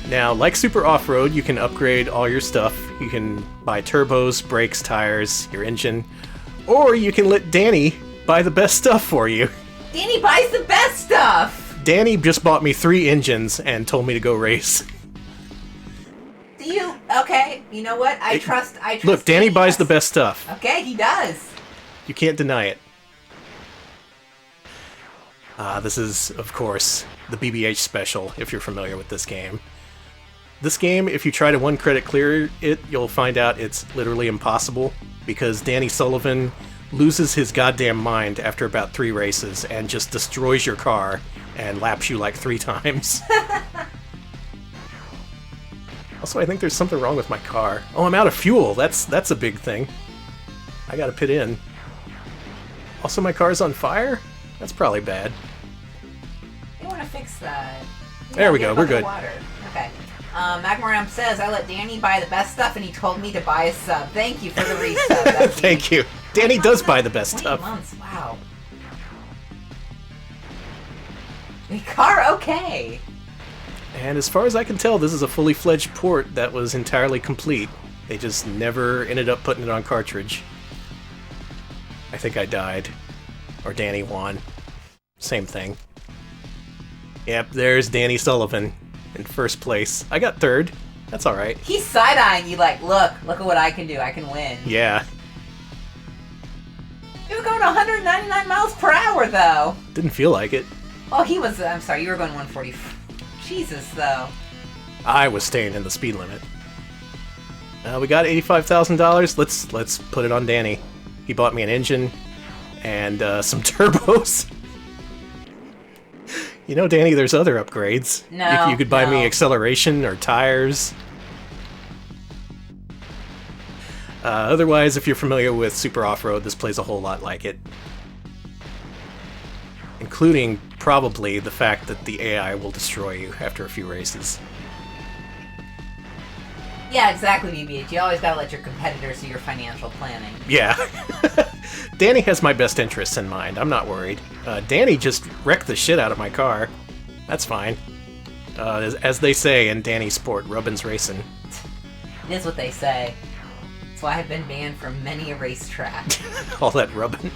Now, like Super Off-Road, you can upgrade all your stuff. You can buy turbos, brakes, tires, your engine, or you can let Danny buy the best stuff for you. Danny buys the best stuff! Danny just bought me 3 engines and told me to go race. Do you? Okay, you know what? I trust Look, Danny buys the best stuff. Okay, he does. You can't deny it. This is, of course, the BBH special, if you're familiar with this game. This game, if you try to one-credit clear it, you'll find out it's literally impossible, because Danny Sullivan loses his goddamn mind after about 3 races and just destroys your car and laps you like 3 times. Also, I think there's something wrong with my car. Oh, I'm out of fuel. That's a big thing. I gotta pit in. Also, my car's on fire? That's probably bad. You want to fix that. There we go. We're good. Water. Okay. Magmaram says, I let Danny buy the best stuff and he told me to buy a sub. Thank you for the resub. Thank you. Danny does buy the best stuff. 20 months, wow. The car okay. And as far as I can tell, this is a fully fledged port that was entirely complete. They just never ended up putting it on cartridge. I think I died. Or Danny won. Same thing. Yep, there's Danny Sullivan in first place. I got third. That's alright. He's side-eyeing you like, look at what I can do. I can win. Yeah. You were going 199 miles per hour, though. Didn't feel like it. Oh, he was... I'm sorry, you were going 140. Jesus, though. I was staying in the speed limit. We got $85,000. Let's put it on Danny. He bought me an engine and some turbos. You know, Danny, there's other upgrades. No, you could buy me acceleration or tires. Otherwise, if you're familiar with Super Off-Road, this plays a whole lot like it. Including, probably, the fact that the AI will destroy you after a few races. Yeah, exactly, BBH. You always gotta let your competitors do your financial planning. Yeah. Danny has my best interests in mind. I'm not worried. Danny just wrecked the shit out of my car. That's fine. As they say in Danny Sport, rubbin's racing. It is what they say. That's why I've been banned from many a racetrack. All that rubbin'.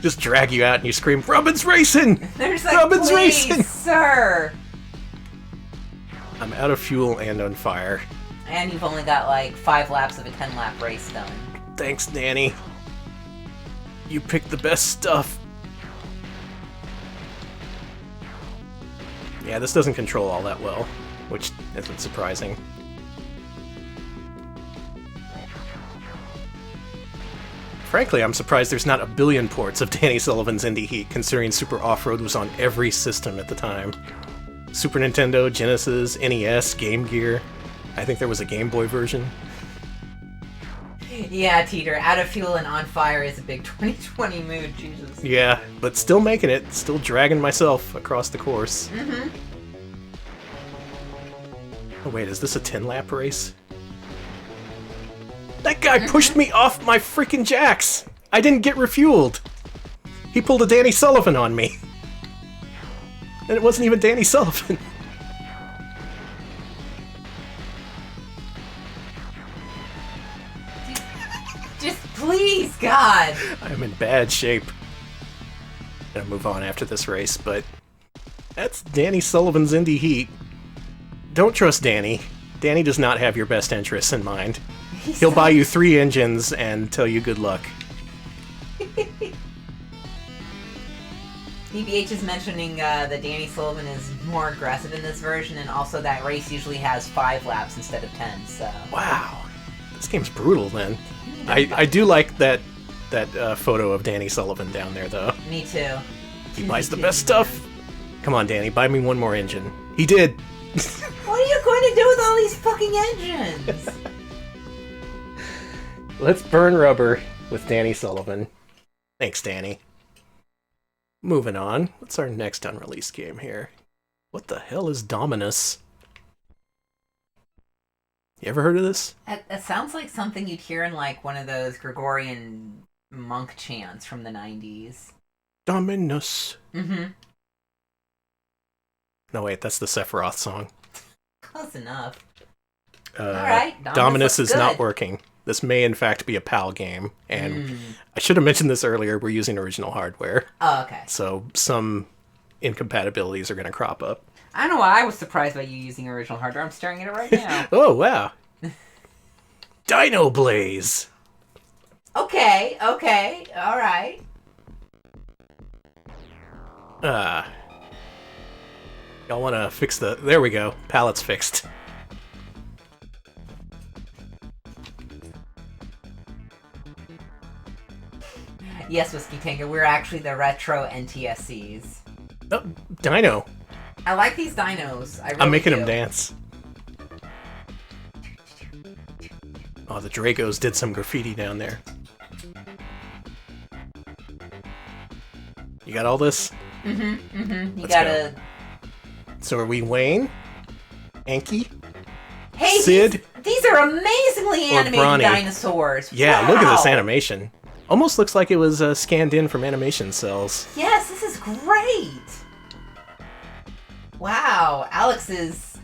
Just drag you out and you scream, "Rubbin's racing! There's like, Rubbin's please, racing, sir!" I'm out of fuel and on fire. And you've only got like 5 laps of a 10-lap race done. Thanks, Danny. You picked the best stuff. Yeah, this doesn't control all that well, which isn't surprising. Frankly, I'm surprised there's not a billion ports of Danny Sullivan's Indie Heat, considering Super Off-Road was on every system at the time. Super Nintendo, Genesis, NES, Game Gear. I think there was a Game Boy version. Yeah, Teeter, out of fuel and on fire is a big 2020 mood, Jesus. Yeah, but still making it, still dragging myself across the course. Mm-hmm. Oh wait, is this a 10-lap race? That guy pushed me off my freaking jacks! I didn't get refueled! He pulled a Danny Sullivan on me. And it wasn't even Danny Sullivan. Just please, God! I'm in bad shape. I'm gonna move on after this race, but that's Danny Sullivan's Indie Heat. Don't trust Danny. Danny does not have your best interests in mind. He'll buy you 3 engines and tell you good luck. BBH is mentioning that Danny Sullivan is more aggressive in this version, and also that race usually has 5 laps instead of 10, so... Wow. This game's brutal, then. I do like that photo of Danny Sullivan down there, though. Me too. He buys the best stuff. Come on, Danny, buy me one more engine. He did. What are you going to do with all these fucking engines? Let's burn rubber with Danny Sullivan. Thanks, Danny. Moving on. What's our next unreleased game here? What the hell is Dominus? You ever heard of this? It sounds like something you'd hear in like one of those Gregorian monk chants from the 90s. Dominus. Mm-hmm. No, wait, that's the Sephiroth song. Close enough. Alright, Dominus is not working. This may, in fact, be a PAL game, and I should have mentioned this earlier, we're using original hardware. Oh, okay. So some incompatibilities are going to crop up. I don't know why I was surprised by you using original hardware. I'm staring at it right now. Oh, wow. Dino Blaze! Okay, alright. Y'all want to fix the... There we go. Palette's fixed. Yes, Whiskey Tango, we're actually the retro NTSCs. Oh, Dino. I like these dinos. I'm making them dance. Oh, the Dracos did some graffiti down there. You got all this? Mm-hmm. Let's go. So are we Wayne? Anki? Hey, Sid? These are amazingly animated dinosaurs. Yeah, wow. Look at this animation. Almost looks like it was scanned in from animation cells. Yes, this is great! Wow, Alex is...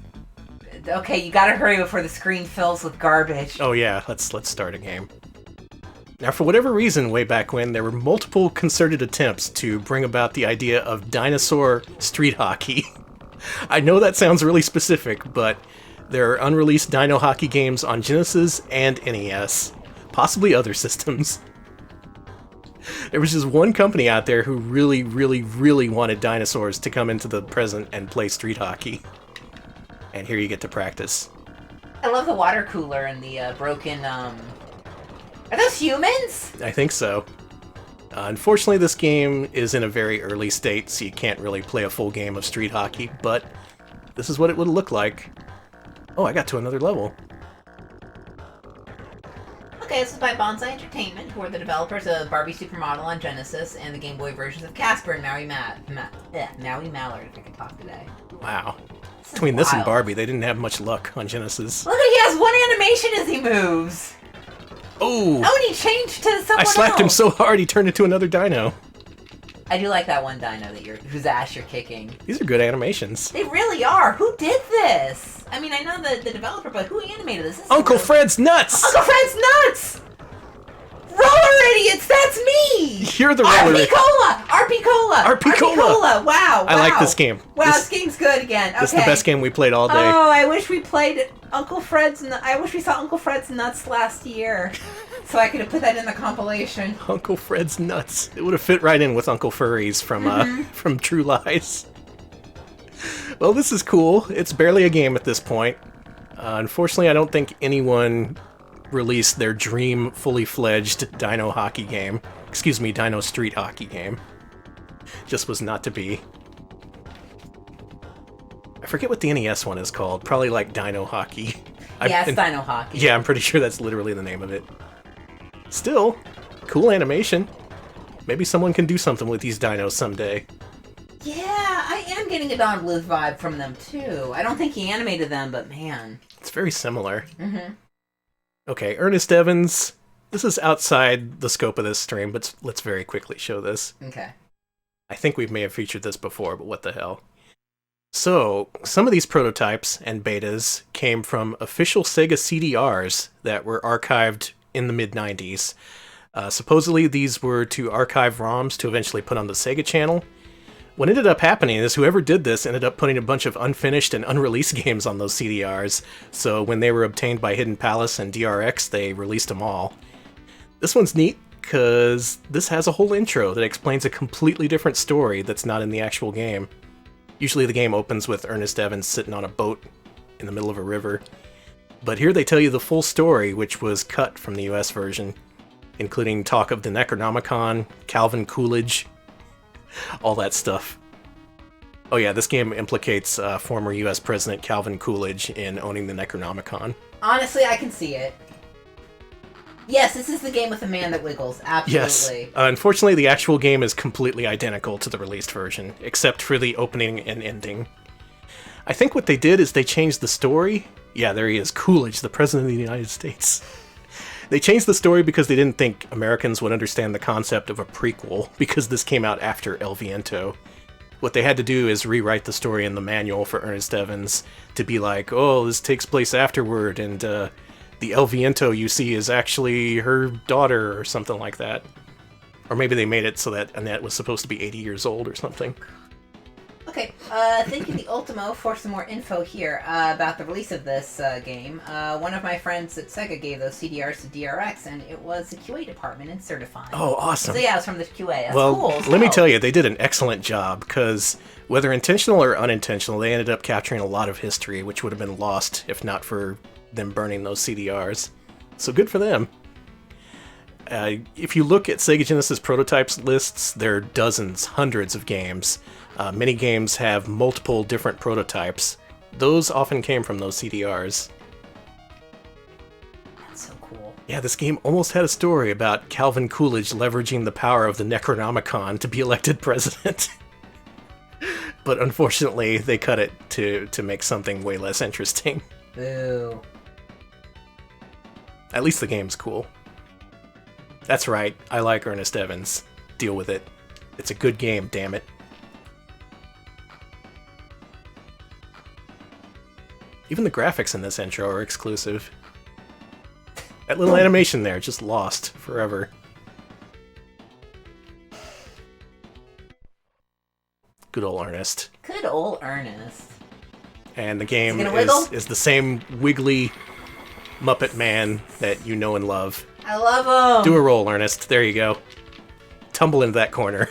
Okay, you gotta hurry before the screen fills with garbage. Oh yeah, let's start a game. Now, for whatever reason, way back when, there were multiple concerted attempts to bring about the idea of dinosaur street hockey. I know that sounds really specific, but there are unreleased dino hockey games on Genesis and NES, possibly other systems. There was just one company out there who really, really, really wanted dinosaurs to come into the present and play street hockey. And here you get to practice. I love the water cooler and the broken, Are those humans? I think so. Unfortunately, this game is in a very early state, so you can't really play a full game of street hockey, but this is what it would look like. Oh, I got to another level. Okay, this is by Bonsai Entertainment, who are the developers of Barbie Supermodel on Genesis and the Game Boy versions of Casper and Maui Mallard, if I can talk today. Wow. Between this and Barbie, they didn't have much luck on Genesis. Look, he has one animation as he moves! Oh! Oh, and he changed to someone else! I slapped him so hard he turned into another dino. I do like that one dino whose ass you're kicking. These are good animations. They really are! Who did this? I mean, I know the developer, but who animated this? Uncle Fred's nuts! Uncle Fred's nuts! Roller idiots! That's me! You're the roller idiot. RP Cola! Wow! I like this game. Wow, this game's good again. Okay. This is the best game we played all day. Oh, I wish we played Uncle Fred's... I wish we saw Uncle Fred's nuts last year. So I could have put that in the compilation. Uncle Fred's nuts. It would have fit right in with Uncle Furry's from True Lies. Well, this is cool. It's barely a game at this point. Unfortunately, I don't think anyone released their dream fully fledged dino hockey game. Excuse me, dino street hockey game. Just was not to be. I forget what the NES one is called. Probably like Dino Hockey. Yes, Dino Hockey. Yeah, I'm pretty sure that's literally the name of it. Still, cool animation. Maybe someone can do something with these dinos someday. Yeah, I am getting a Don Bluth vibe from them too. I don't think he animated them, but man. It's very similar. Mm-hmm. Okay, Ernest Evans. This is outside the scope of this stream, but let's very quickly show this. Okay. I think we may have featured this before, but what the hell. So, some of these prototypes and betas came from official Sega CDRs that were archived in the mid-90s. Supposedly, these were to archive ROMs to eventually put on the Sega channel. What ended up happening is whoever did this ended up putting a bunch of unfinished and unreleased games on those CDRs, so when they were obtained by Hidden Palace and DRX, they released them all. This one's neat, because this has a whole intro that explains a completely different story that's not in the actual game. Usually the game opens with Ernest Evans sitting on a boat in the middle of a river. But here they tell you the full story, which was cut from the US version, including talk of the Necronomicon, Calvin Coolidge, all that stuff. Oh yeah, this game implicates former US President Calvin Coolidge in owning the Necronomicon. Honestly, I can see it. Yes, this is the game with the man that wiggles. Absolutely. Yes. Unfortunately, the actual game is completely identical to the released version, except for the opening and ending. I think what they did is they changed the story. Yeah, there he is, Coolidge, the President of the United States. They changed the story because they didn't think Americans would understand the concept of a prequel, because this came out after El Viento. What they had to do is rewrite the story in the manual for Ernest Evans to be like, oh, this takes place afterward, and the El Viento you see is actually her daughter, or something like that. Or maybe they made it so that Annette was supposed to be 80 years old or something. Okay, thank you, the Ultimo, for some more info here about the release of this game. One of my friends at Sega gave those CDRs to DRX, and it was the QA department in certifying. Oh, awesome. So yeah, it was from the QA. That's well, cool. Let me tell you, they did an excellent job, because whether intentional or unintentional, they ended up capturing a lot of history, which would have been lost if not for them burning those CDRs. So good for them. If you look at Sega Genesis prototypes lists, there are dozens, hundreds of games. Many games have multiple different prototypes. Those often came from those CDRs. That's so cool. Yeah, this game almost had a story about Calvin Coolidge leveraging the power of the Necronomicon to be elected president. But unfortunately, they cut it to make something way less interesting. Boo. At least the game's cool. That's right, I like Ernest Evans. Deal with it. It's a good game, damn it. Even the graphics in this intro are exclusive. That little animation there, just lost forever. Good old Ernest. Good old Ernest. And the game is the same wiggly Muppet Man that you know and love. I love him! Do a roll, Ernest. There you go. Tumble into that corner.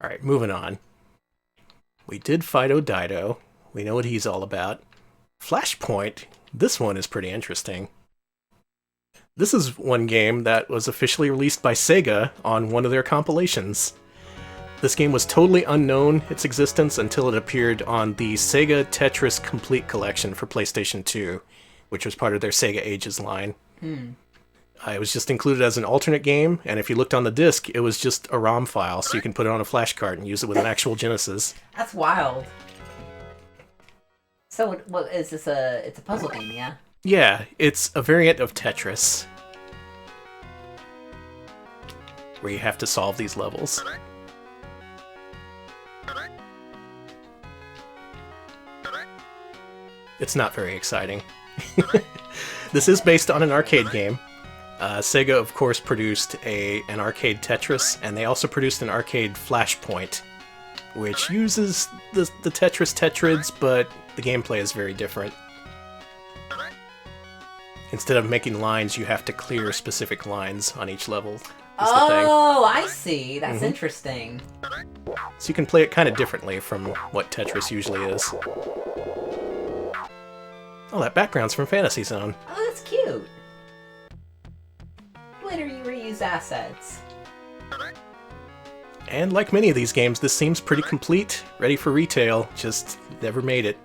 Alright, moving on. We did Fido Dino. We know what he's all about. Flashpoint. This one is pretty interesting. This is one game that was officially released by Sega on one of their compilations. This game was totally unknown, its existence, until it appeared on the Sega Tetris Complete Collection for PlayStation 2, which was part of their Sega Ages line. It was just included as an alternate game, and if you looked on the disc, it was just a ROM file, so you can put it on a flash card and use it with an actual Genesis. That's wild. So, what is this? It's a puzzle game, yeah? Yeah, it's a variant of Tetris, where you have to solve these levels. It's not very exciting. This is based on an arcade game. Sega, of course, produced an arcade Tetris, and they also produced an arcade Flashpoint, which uses the Tetris Tetrids, but the gameplay is very different. Instead of making lines, you have to clear specific lines on each level. Oh, I see. That's interesting. So you can play it kind of differently from what Tetris usually is. Oh, that background's from Fantasy Zone. Oh, that's cute. Later you reuse assets. And like many of these games, this seems pretty complete, ready for retail, just never made it.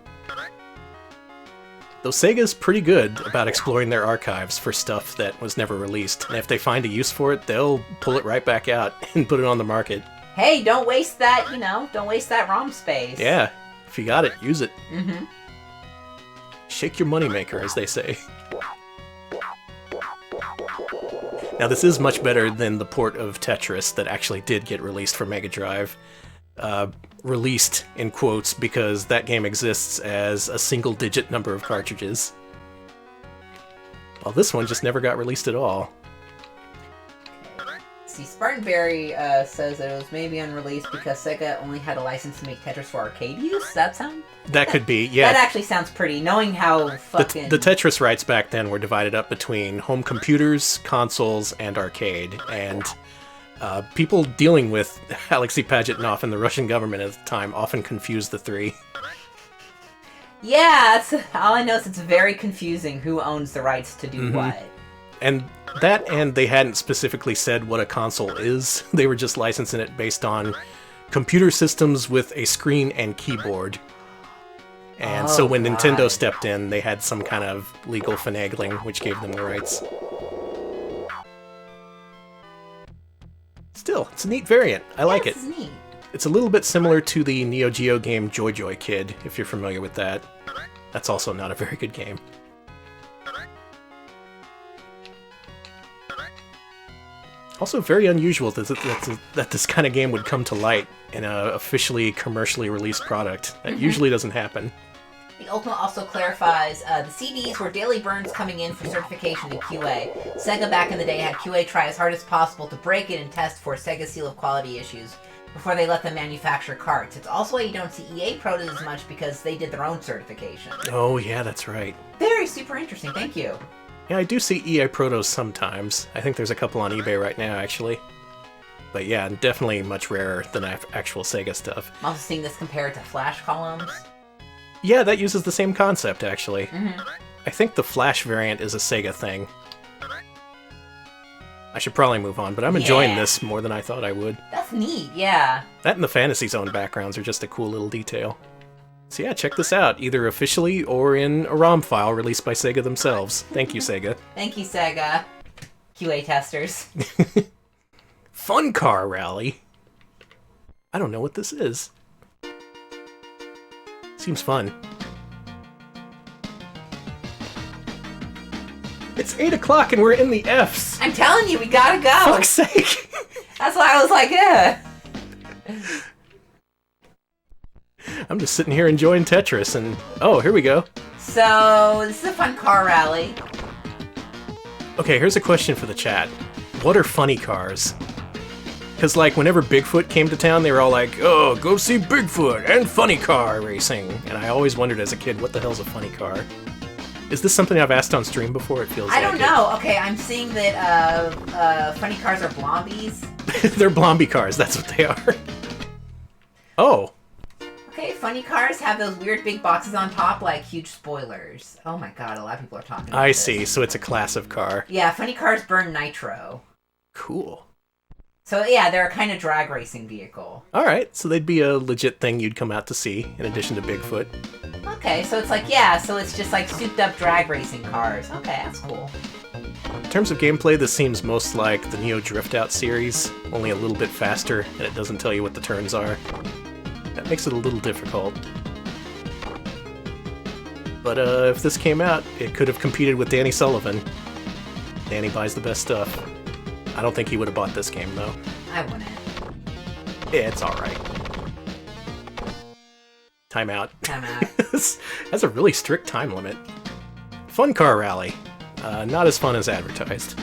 Though Sega's pretty good about exploring their archives for stuff that was never released, and if they find a use for it, they'll pull it right back out and put it on the market. Hey, don't waste that, don't waste that ROM space. Yeah, if you got it, use it. Shake your moneymaker, as they say. Now, this is much better than the port of Tetris that actually did get released for Mega Drive. Released, in quotes, because that game exists as a single-digit number of cartridges. Well, this one just never got released at all. See, Spartanberry says that it was maybe unreleased because Sega only had a license to make Tetris for arcade use? Does that sound? That could be, yeah. That actually sounds pretty, knowing how fucking... The Tetris rights back then were divided up between home computers, consoles, and arcade, and people dealing with Alexei Pajitnov and the Russian government at the time often confused the three. Yeah, all I know is it's very confusing who owns the rights to do what. And they hadn't specifically said what a console is. They were just licensing it based on computer systems with a screen and keyboard. And so when Nintendo stepped in, they had some kind of legal finagling, which gave them the rights. Still, it's a neat variant. I like it. It's neat. It's a little bit similar to the Neo Geo game Joy Joy Kid, if you're familiar with that. That's also not a very good game. Also very unusual that this kind of game would come to light in an officially commercially released product. That usually doesn't happen. The Ultimate also clarifies the CDs were daily burns coming in for certification to QA. Sega back in the day had QA try as hard as possible to break it and test for Sega seal of quality issues before they let them manufacture carts. It's also why you don't see EA Protos as much because they did their own certification. Oh yeah, that's right. Very super interesting, thank you. Yeah, I do see EA Protos sometimes. I think there's a couple on eBay right now, actually. But yeah, definitely much rarer than actual Sega stuff. I'm also seeing this compared to Flash columns. Yeah, that uses the same concept, actually. I think the Flash variant is a Sega thing. I should probably move on, but I'm enjoying this more than I thought I would. That's neat, yeah. That and the Fantasy Zone backgrounds are just a cool little detail. So yeah, check this out, either officially or in a ROM file released by Sega themselves. Thank you, Sega. Thank you, Sega. QA testers. Fun Car Rally? I don't know what this is. Seems fun. It's 8 o'clock and we're in the Fs. I'm telling you, we gotta go. Fuck's sake. That's why I was like, yeah. I'm just sitting here enjoying Tetris and... Oh, here we go. So, this is a fun car rally. Okay, here's a question for the chat. What are funny cars? Because, like, whenever Bigfoot came to town, they were all like, oh, go see Bigfoot and funny car racing. And I always wondered as a kid, what the hell's a funny car? Is this something I've asked on stream before? It feels like I don't know. Okay, I'm seeing that funny cars are Blombies. They're Blomby cars, that's what they are. Oh. Okay, funny cars have those weird big boxes on top, like huge spoilers. Oh my god, a lot of people are talking about I this. see, so it's a class of car. Yeah, funny cars burn nitro. Cool. So yeah, they're a kind of drag racing vehicle. Alright, so they'd be a legit thing you'd come out to see, in addition to Bigfoot. Okay, so it's like, yeah, so it's just like souped up drag racing cars. Okay, that's cool. In terms of gameplay, this seems most like the Neo Drift Out series, only a little bit faster, and it doesn't tell you what the turns are. That makes it a little difficult. But if this came out, it could have competed with Danny Sullivan. Danny buys the best stuff. I don't think he would have bought this game, though. I wouldn't. Yeah, it's alright. Time out. Time out. That's a really strict time limit. Fun car rally. Not as fun as advertised.